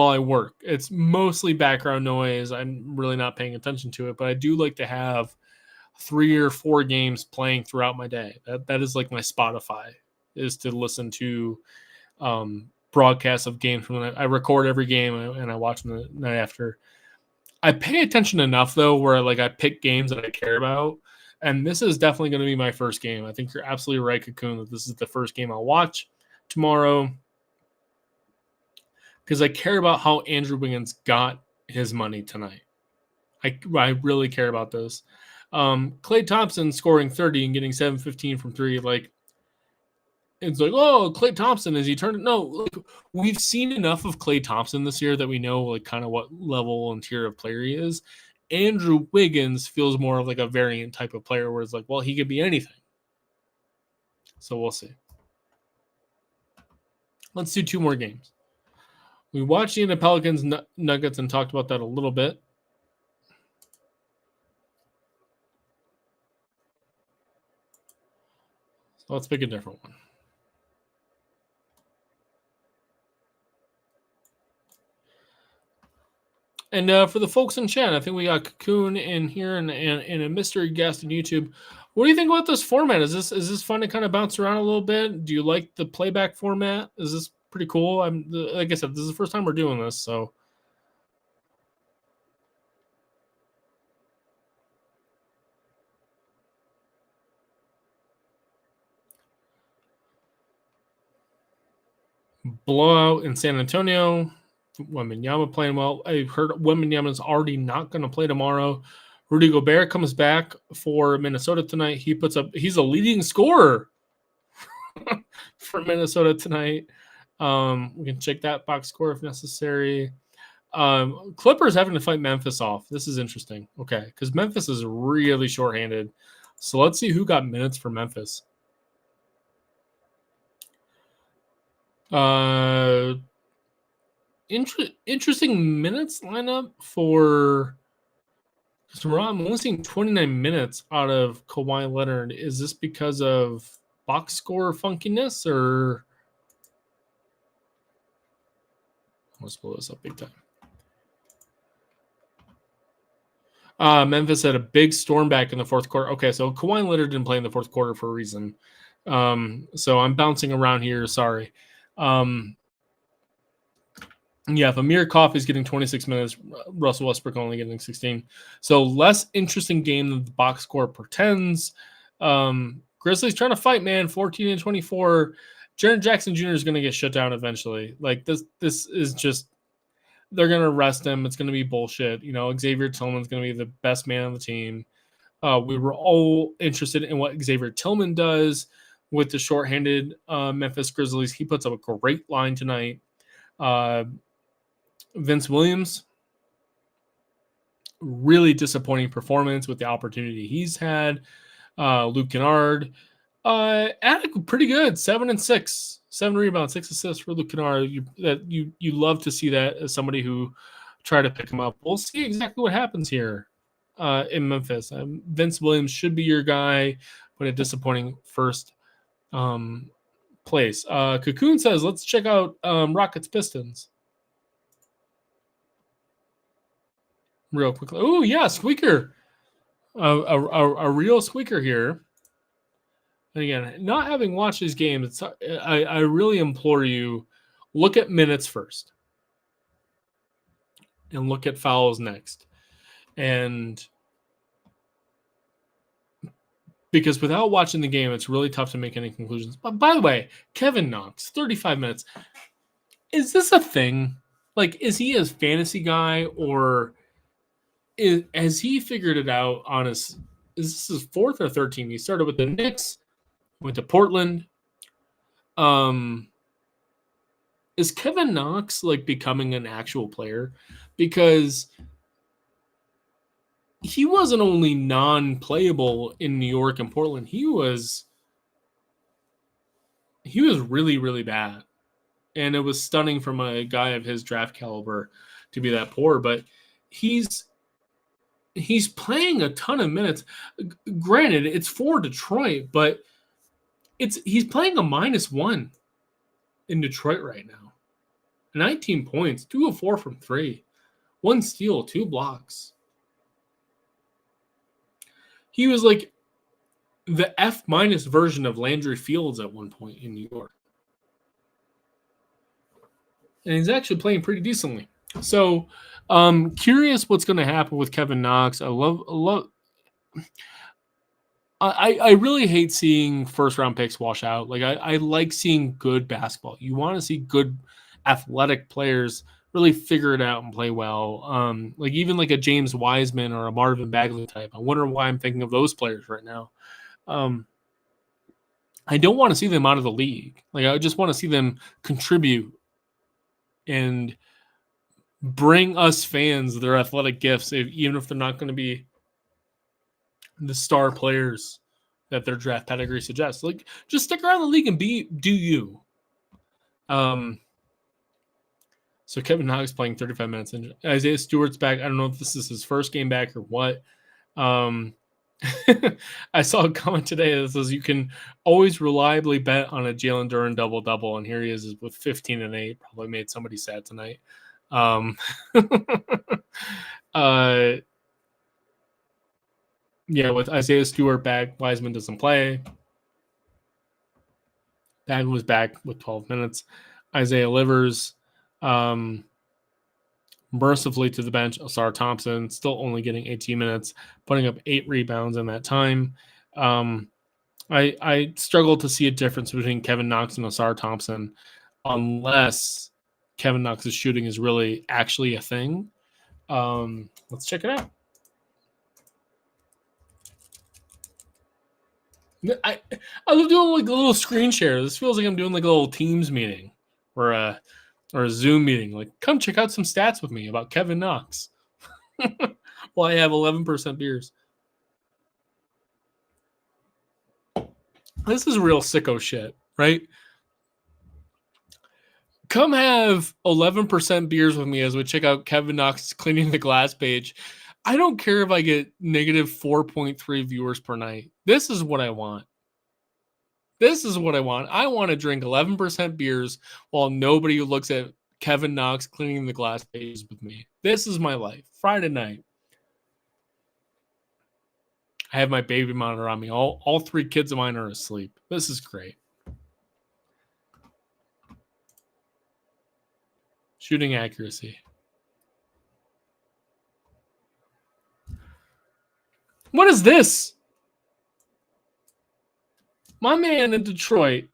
I work. It's mostly background noise. I'm really not paying attention to it, but I do like to have 3 or 4 games playing throughout my day. That is like my Spotify, is to listen to broadcasts of games from I record every game and I watch them the night after. I pay attention enough though, where like I pick games that I care about, and this is definitely going to be my first game. I think you're absolutely right, Cocoon, that this is the first game I'll watch tomorrow because I care about how Andrew Wiggins got his money tonight. I really care about this. Klay Thompson scoring 30 and getting 7-15 from 3, like. It's like, oh, Klay Thompson, is he turning? No, like, we've seen enough of Klay Thompson this year that we know like kind of what level and tier of player he is. Andrew Wiggins feels more of like a variant type of player where it's like, well, he could be anything. So we'll see. Let's do 2 more games. We watched the Pelicans Nuggets and talked about that a little bit. So let's pick a different one. And for the folks in chat, I think we got Cocoon in here and a mystery guest on YouTube. What do you think about this format? Is this fun to kind of bounce around a little bit? Do you like the playback format? Is this pretty cool? Like I said, this is the first time we're doing this, so. Blowout in San Antonio. Wembanyama playing well. I heard Wembanyama is already not going to play tomorrow. Rudy Gobert comes back for Minnesota tonight. He's a leading scorer for Minnesota tonight. We can check that box score if necessary. Clippers having to fight Memphis off. This is interesting. Okay, because Memphis is really shorthanded. So let's see who got minutes for Memphis. Interesting minutes lineup for. So I'm only seeing 29 minutes out of Kawhi Leonard. Is this because of box score funkiness, or let's blow this up big time? Memphis had a big storm back in the fourth quarter. Okay, so Kawhi Leonard didn't play in the fourth quarter for a reason. So I'm bouncing around here. Sorry. Yeah, if Amir Coffey is getting 26 minutes, Russell Westbrook only getting 16. So less interesting game than the box score pretends. Grizzlies trying to fight, man. 14-24. Jaren Jackson Jr. is going to get shut down eventually. Like this is just they're going to rest him. It's going to be bullshit. You know, Xavier Tillman's going to be the best man on the team. We were all interested in what Xavier Tillman does with the shorthanded Memphis Grizzlies. He puts up a great line tonight. Vince Williams, really disappointing performance with the opportunity he's had. Luke Kennard, Attic pretty good, 7 and 6, 7 rebounds, 6 assists for Luke Kennard. You love to see that as somebody who tried to pick him up. We'll see exactly what happens here in Memphis. Vince Williams should be your guy, but a disappointing first place. Cocoon says, let's check out Rockets Pistons. Real quickly. Oh, yeah, squeaker. A real squeaker here. And again, not having watched these games, I really implore you, look at minutes first. And look at fouls next. And because without watching the game, it's really tough to make any conclusions. But by the way, Kevin Knox, 35 minutes. Is this a thing? Like, is he a fantasy guy, or has he figured it out on his? Is this his fourth or third team? He started with the Knicks, went to Portland. Is Kevin Knox like becoming an actual player? Because he wasn't only non-playable in New York and Portland. He was really, really bad. And it was stunning from a guy of his draft caliber to be that poor. But he's playing a ton of minutes. Granted, it's for Detroit, but he's playing a -1 in Detroit right now. 19 points, 2 of 4 from 3, 1 steal, 2 blocks. He was like the F- version of Landry Fields at one point in New York. And he's actually playing pretty decently. So, curious what's going to happen with Kevin Knox. I really hate seeing first round picks wash out. Like I like seeing good basketball. You want to see good athletic players really figure it out and play well. Like even like a James Wiseman or a Marvin Bagley type. I wonder why I'm thinking of those players right now. I don't want to see them out of the league. Like I just want to see them contribute and bring us fans their athletic gifts, even if they're not going to be the star players that their draft pedigree suggests. Like, just stick around the league and do you. So Kevin Knox playing 35 minutes, and Isaiah Stewart's back. I don't know if this is his first game back or what. I saw a comment today that says you can always reliably bet on a Jalen Duren double-double, and here he is with 15 and 8. Probably made somebody sad tonight. Yeah, with Isaiah Stewart back, Wiseman doesn't play. Bagley was back with 12 minutes. Isaiah Livers, mercifully to the bench. Osar Thompson still only getting 18 minutes, putting up 8 rebounds in that time. I struggle to see a difference between Kevin Knox and Osar Thompson unless Kevin Knox's shooting is really actually a thing. Let's check it out. I I was doing like a little screen share. This feels like I'm doing like a little Teams meeting or a Zoom meeting. Like, come check out some stats with me about Kevin Knox. Well, I have 11% beers. This is real sicko shit, right? Come have 11% beers with me as we check out Kevin Knox cleaning the glass page. I don't care if I get negative 4.3 viewers per night. This is what I want. This is what I want. I want to drink 11% beers while nobody looks at Kevin Knox cleaning the glass pages with me. This is my life. Friday night. I have my baby monitor on me. All three kids of mine are asleep. This is great. Shooting accuracy. What is this? My man in Detroit,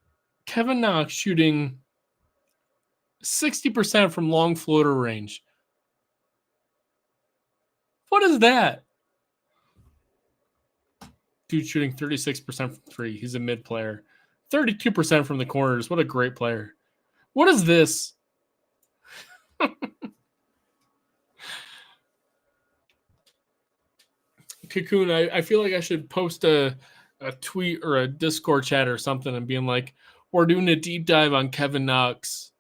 Kevin Knox, shooting 60% from long floater range. What is that? Dude shooting 36% from three. He's a mid player. 32% from the corners. What a great player. What is this? Cocoon, I feel like I should post a tweet or a Discord chat or something and being like, we're doing a deep dive on Kevin Knox.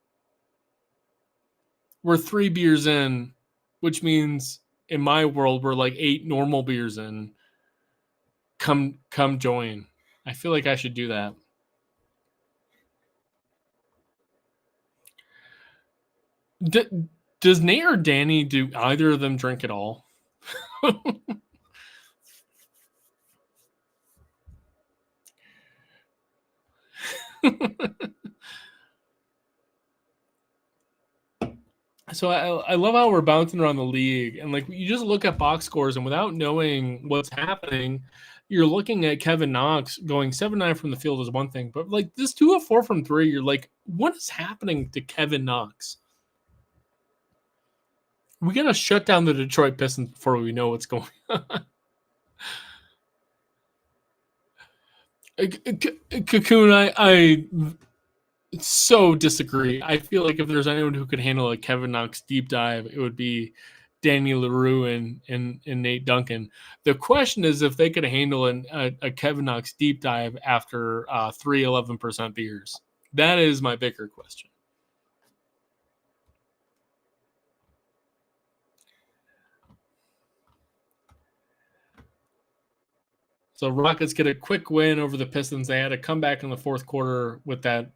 We're 3 beers in, which means in my world we're like 8 normal beers in. Come join. I feel like I should do that. Does Nate or Danny, do either of them drink at all? So I love how we're bouncing around the league, and like you just look at box scores, and without knowing what's happening, you're looking at Kevin Knox going 7-9 from the field is one thing, but like this 2 of 4 from three, you're like, what is happening to Kevin Knox? We gotta shut down the Detroit Pistons before we know what's going on. Cocoon, I so disagree. I feel like if there's anyone who could handle a Kevin Knox deep dive, it would be Danny LaRue and Nate Duncan. The question is if they could handle a Kevin Knox deep dive after 3 11% beers. That is my bigger question. So Rockets get a quick win over the Pistons. They had to come back in the fourth quarter with that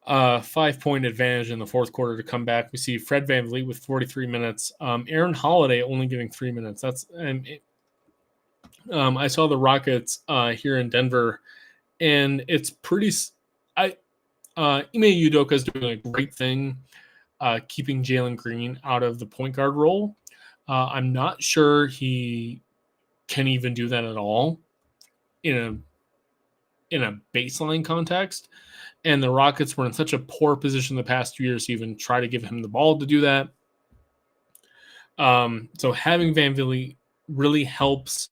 5-point advantage in the fourth quarter to come back. We see Fred VanVleet with 43 minutes. Aaron Holiday only getting 3 minutes. I saw the Rockets here in Denver, and it's pretty. Ime Udoka is doing a great thing, keeping Jalen Green out of the point guard role. I'm not sure he can even do that at all in a baseline context. And the Rockets were in such a poor position the past 2 years to even try to give him the ball to do that. So having VanVleet really helps.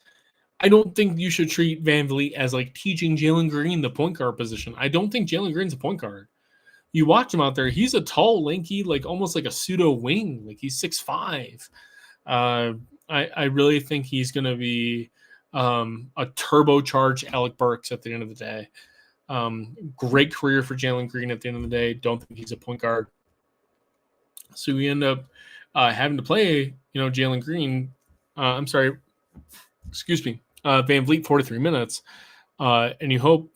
I don't think you should treat VanVleet as like teaching Jalen Green the point guard position. I don't think Jalen Green's a point guard. You watch him out there; he's a tall, lanky, like almost like a pseudo wing. Like he's 6'5". I really think he's going to be a turbocharged Alec Burks at the end of the day. Great career for Jalen Green at the end of the day. Don't think he's a point guard. So we end up having to play, Jalen Green. VanVleet 43 minutes. And you hope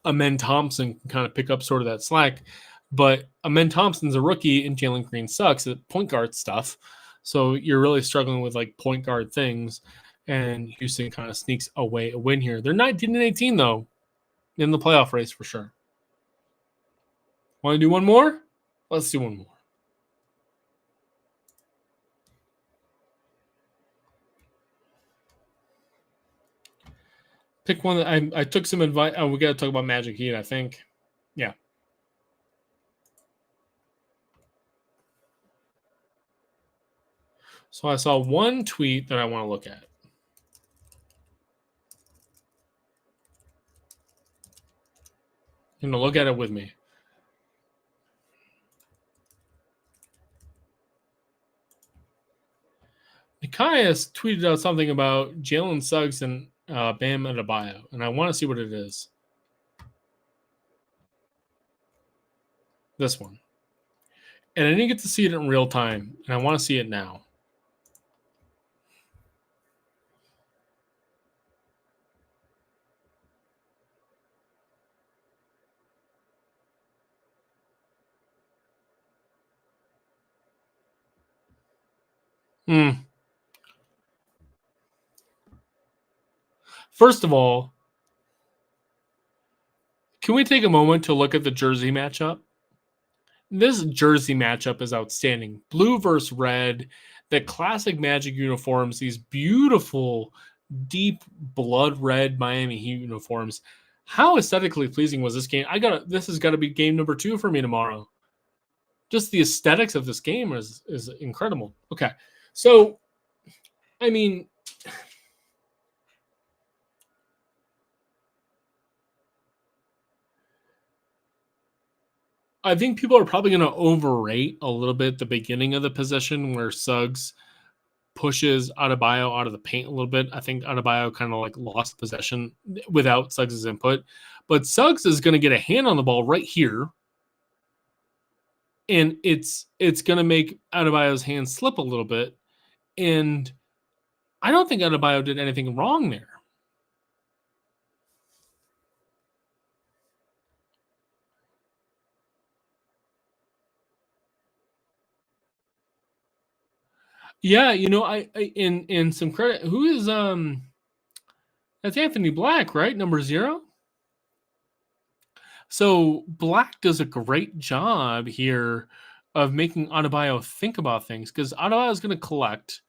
Amen Thompson can kind of pick up sort of that slack. But Amen Thompson's a rookie and Jalen Green sucks at point guard stuff. So you're really struggling with like point guard things. And Houston kind of sneaks away a win here. They're 19-18 though in the playoff race for sure. Want to do one more? Let's do one more. Pick one that I took some advice. Oh, we got to talk about Magic Heat, I think. Yeah. So I saw one tweet that I want to look at. Look at it with me. Nikias tweeted out something about Jalen Suggs and Bam Adebayo, and I want to see what it is. This one. And I didn't get to see it in real time, and I want to see it now. First of all, can we take a moment to look at the jersey matchup? This jersey matchup is outstanding. Blue versus red, the classic Magic uniforms, these beautiful, deep blood red Miami Heat uniforms. How aesthetically pleasing was this game? This has got to be game number 2 for me tomorrow. Just the aesthetics of this game is incredible. Okay, so I mean, I think people are probably going to overrate a little bit the beginning of the possession where Suggs pushes Adebayo out of the paint a little bit. I think Adebayo kind of like lost possession without Suggs' input. But Suggs is going to get a hand on the ball right here. And it's going to make Adebayo's hand slip a little bit. And I don't think Adebayo did anything wrong there. Yeah, I in some credit. Who is that's Anthony Black, right? Number 0. So Black does a great job here of making Adebayo think about things because Adebayo is going to collect,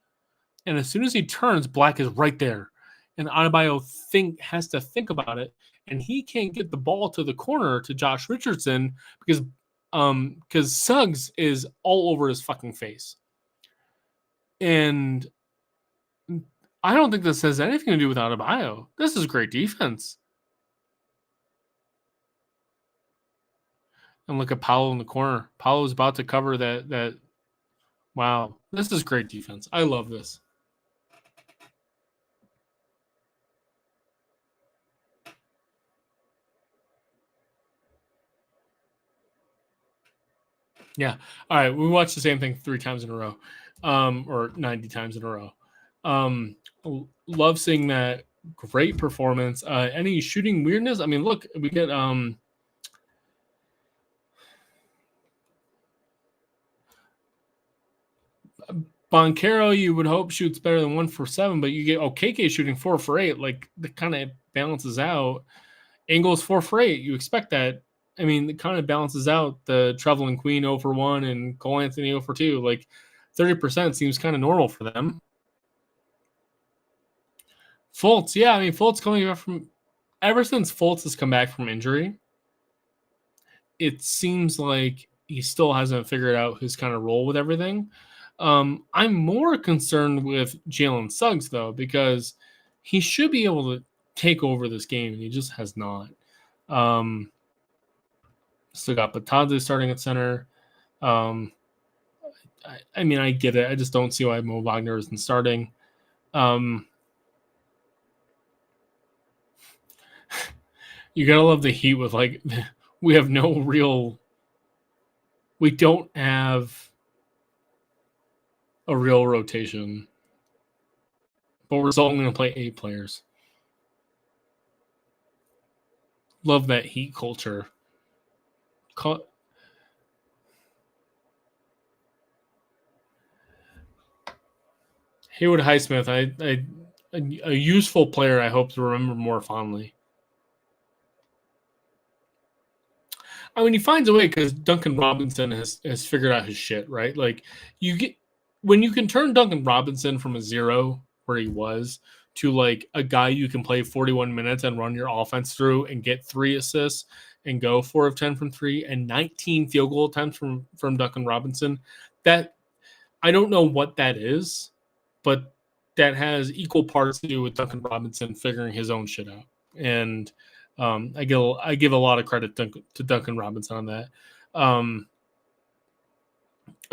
and as soon as he turns, Black is right there, and Adebayo has to think about it, and he can't get the ball to the corner to Josh Richardson because Suggs is all over his fucking face. And I don't think this has anything to do with Adebayo. This is great defense. And look at Paolo in the corner. Paolo's about to cover that. Wow, this is great defense. I love this. Yeah. All right. We watched the same thing 3 times in a row, or 90 times in a row. Love seeing that. Great performance. Any shooting weirdness? I mean, look, we get Boncaro, you would hope shoots better than 1 for 7, but you get KK shooting 4 for 8. Like, that kind of balances out. Ingles 4 for 8. You expect that. I mean, it kind of balances out the traveling Queen 0 for 1 and Cole Anthony 0 for 2. Like, 30% seems kind of normal for them. Fultz, yeah, I mean, Fultz coming back from ever since Fultz has come back from injury, it seems like he still hasn't figured out his kind of role with everything. I'm more concerned with Jalen Suggs, though, because he should be able to take over this game, and he just has not. Still got Batadze starting at center. I mean, I get it. I just don't see why Mo Wagner isn't starting. You gotta love the Heat with, like, we don't have a real rotation, but we're still only going to play 8 players. Love that Heat culture. Haywood Highsmith, a useful player I hope to remember more fondly. I mean, he finds a way because Duncan Robinson has figured out his shit, right? Like, when you can turn Duncan Robinson from a 0 where he was to like a guy you can play 41 minutes and run your offense through and get 3 assists and go 4 of 10 from 3 and 19 field goal attempts from Duncan Robinson, that I don't know what that is, but that has equal parts to do with Duncan Robinson figuring his own shit out. And I give a lot of credit to Duncan Robinson on that. I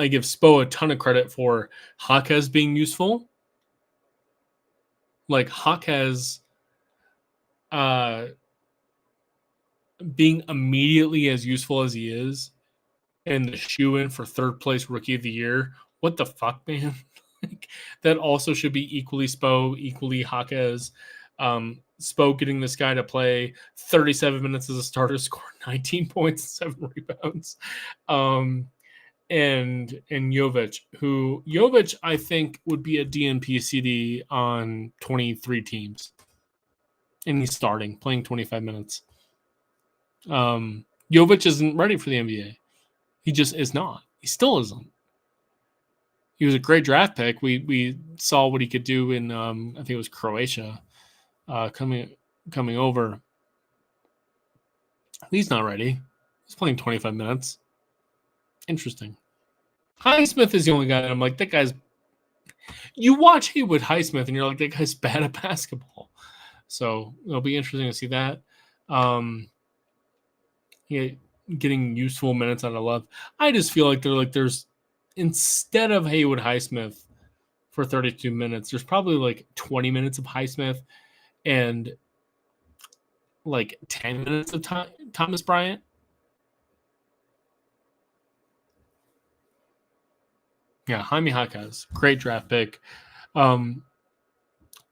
give Spo a ton of credit for Jaquez being useful. Like Jaquez being immediately as useful as he is, and the shoe-in for third place rookie of the year. What the fuck, man? Like, that also should be equally Spo, equally Jaquez. Spo getting this guy to play 37 minutes as a starter, score 19 points, 7 rebounds. And Jovic, I think, would be a DNP CD on 23 teams. And he's starting, playing 25 minutes. Jovic isn't ready for the NBA. He just is not. He still isn't. He was a great draft pick. We saw what he could do in I think it was Croatia coming over. He's not ready. He's playing 25 minutes. Interesting. Highsmith is the only guy that I'm like, that guy's. You watch Haywood Highsmith and you're like, that guy's bad at basketball. So it'll be interesting to see that. Getting useful minutes out of Love. I just feel like there's instead of Haywood Highsmith for 32 minutes, there's probably like 20 minutes of Highsmith and like 10 minutes of Thomas Bryant. Yeah, Jaime Jaquez, great draft pick.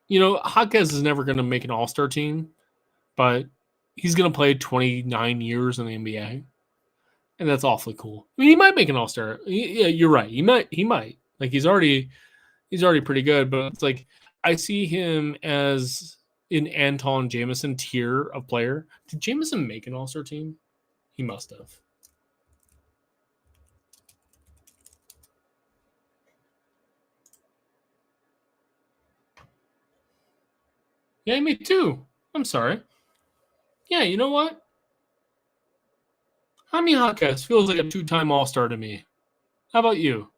Jaquez is never going to make an all-star team, but he's going to play 29 years in the NBA, and that's awfully cool. I mean, he might make an all-star. Yeah, you're right. He might. Like, he's already pretty good, but it's like I see him as an Anton Jamison tier of player. Did Jamison make an all-star team? He must have. Yeah, me too. I'm sorry. Yeah, you know what? Jaime Jaquez feels like a 2-time All-Star to me. How about you?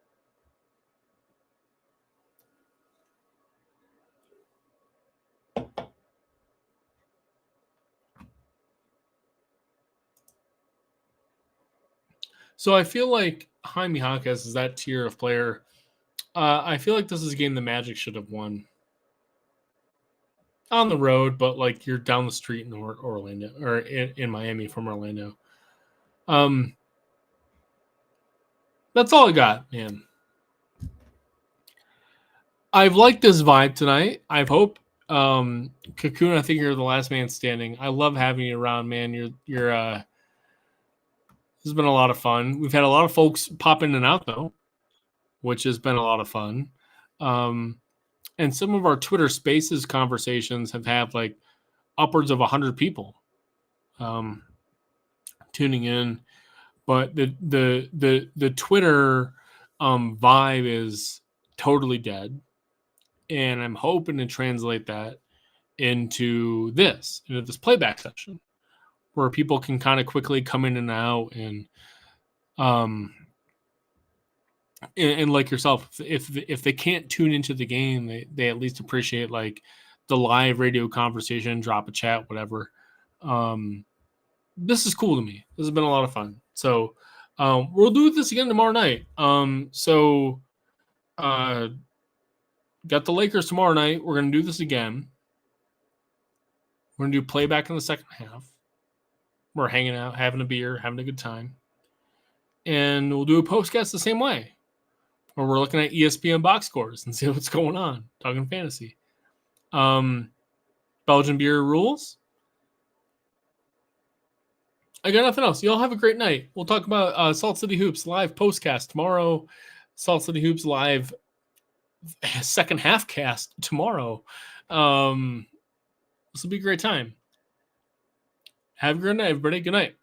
So I feel like Jaime Jaquez is that tier of player. I feel like this is a game the Magic should have won. On the road, but like you're down the street in Orlando or in Miami from Orlando. That's all I got, man. I've liked this vibe tonight. I hope Cocoon, I think you're the last man standing. I love having you around, man. You're this has been a lot of fun. We've had a lot of folks pop in and out though, which has been a lot of fun. And some of our Twitter Spaces conversations have had like upwards of 100 people tuning in. But the Twitter vibe is totally dead, and I'm hoping to translate that into this playback session where people can kind of quickly come in and out and like yourself, if they can't tune into the game, they at least appreciate like the live radio conversation, drop a chat, whatever. This is cool to me. This has been a lot of fun. So we'll do this again tomorrow night. Got the Lakers tomorrow night. We're going to do this again. We're going to do playback in the second half. We're hanging out, having a beer, having a good time. And we'll do a postcast the same way, where we're looking at ESPN box scores and see what's going on, talking fantasy. Belgian beer rules. I got nothing else. Y'all have a great night. We'll talk about Salt City Hoops live postcast tomorrow. Salt City Hoops live second half cast tomorrow. This will be a great time. Have a great night, everybody. Good night.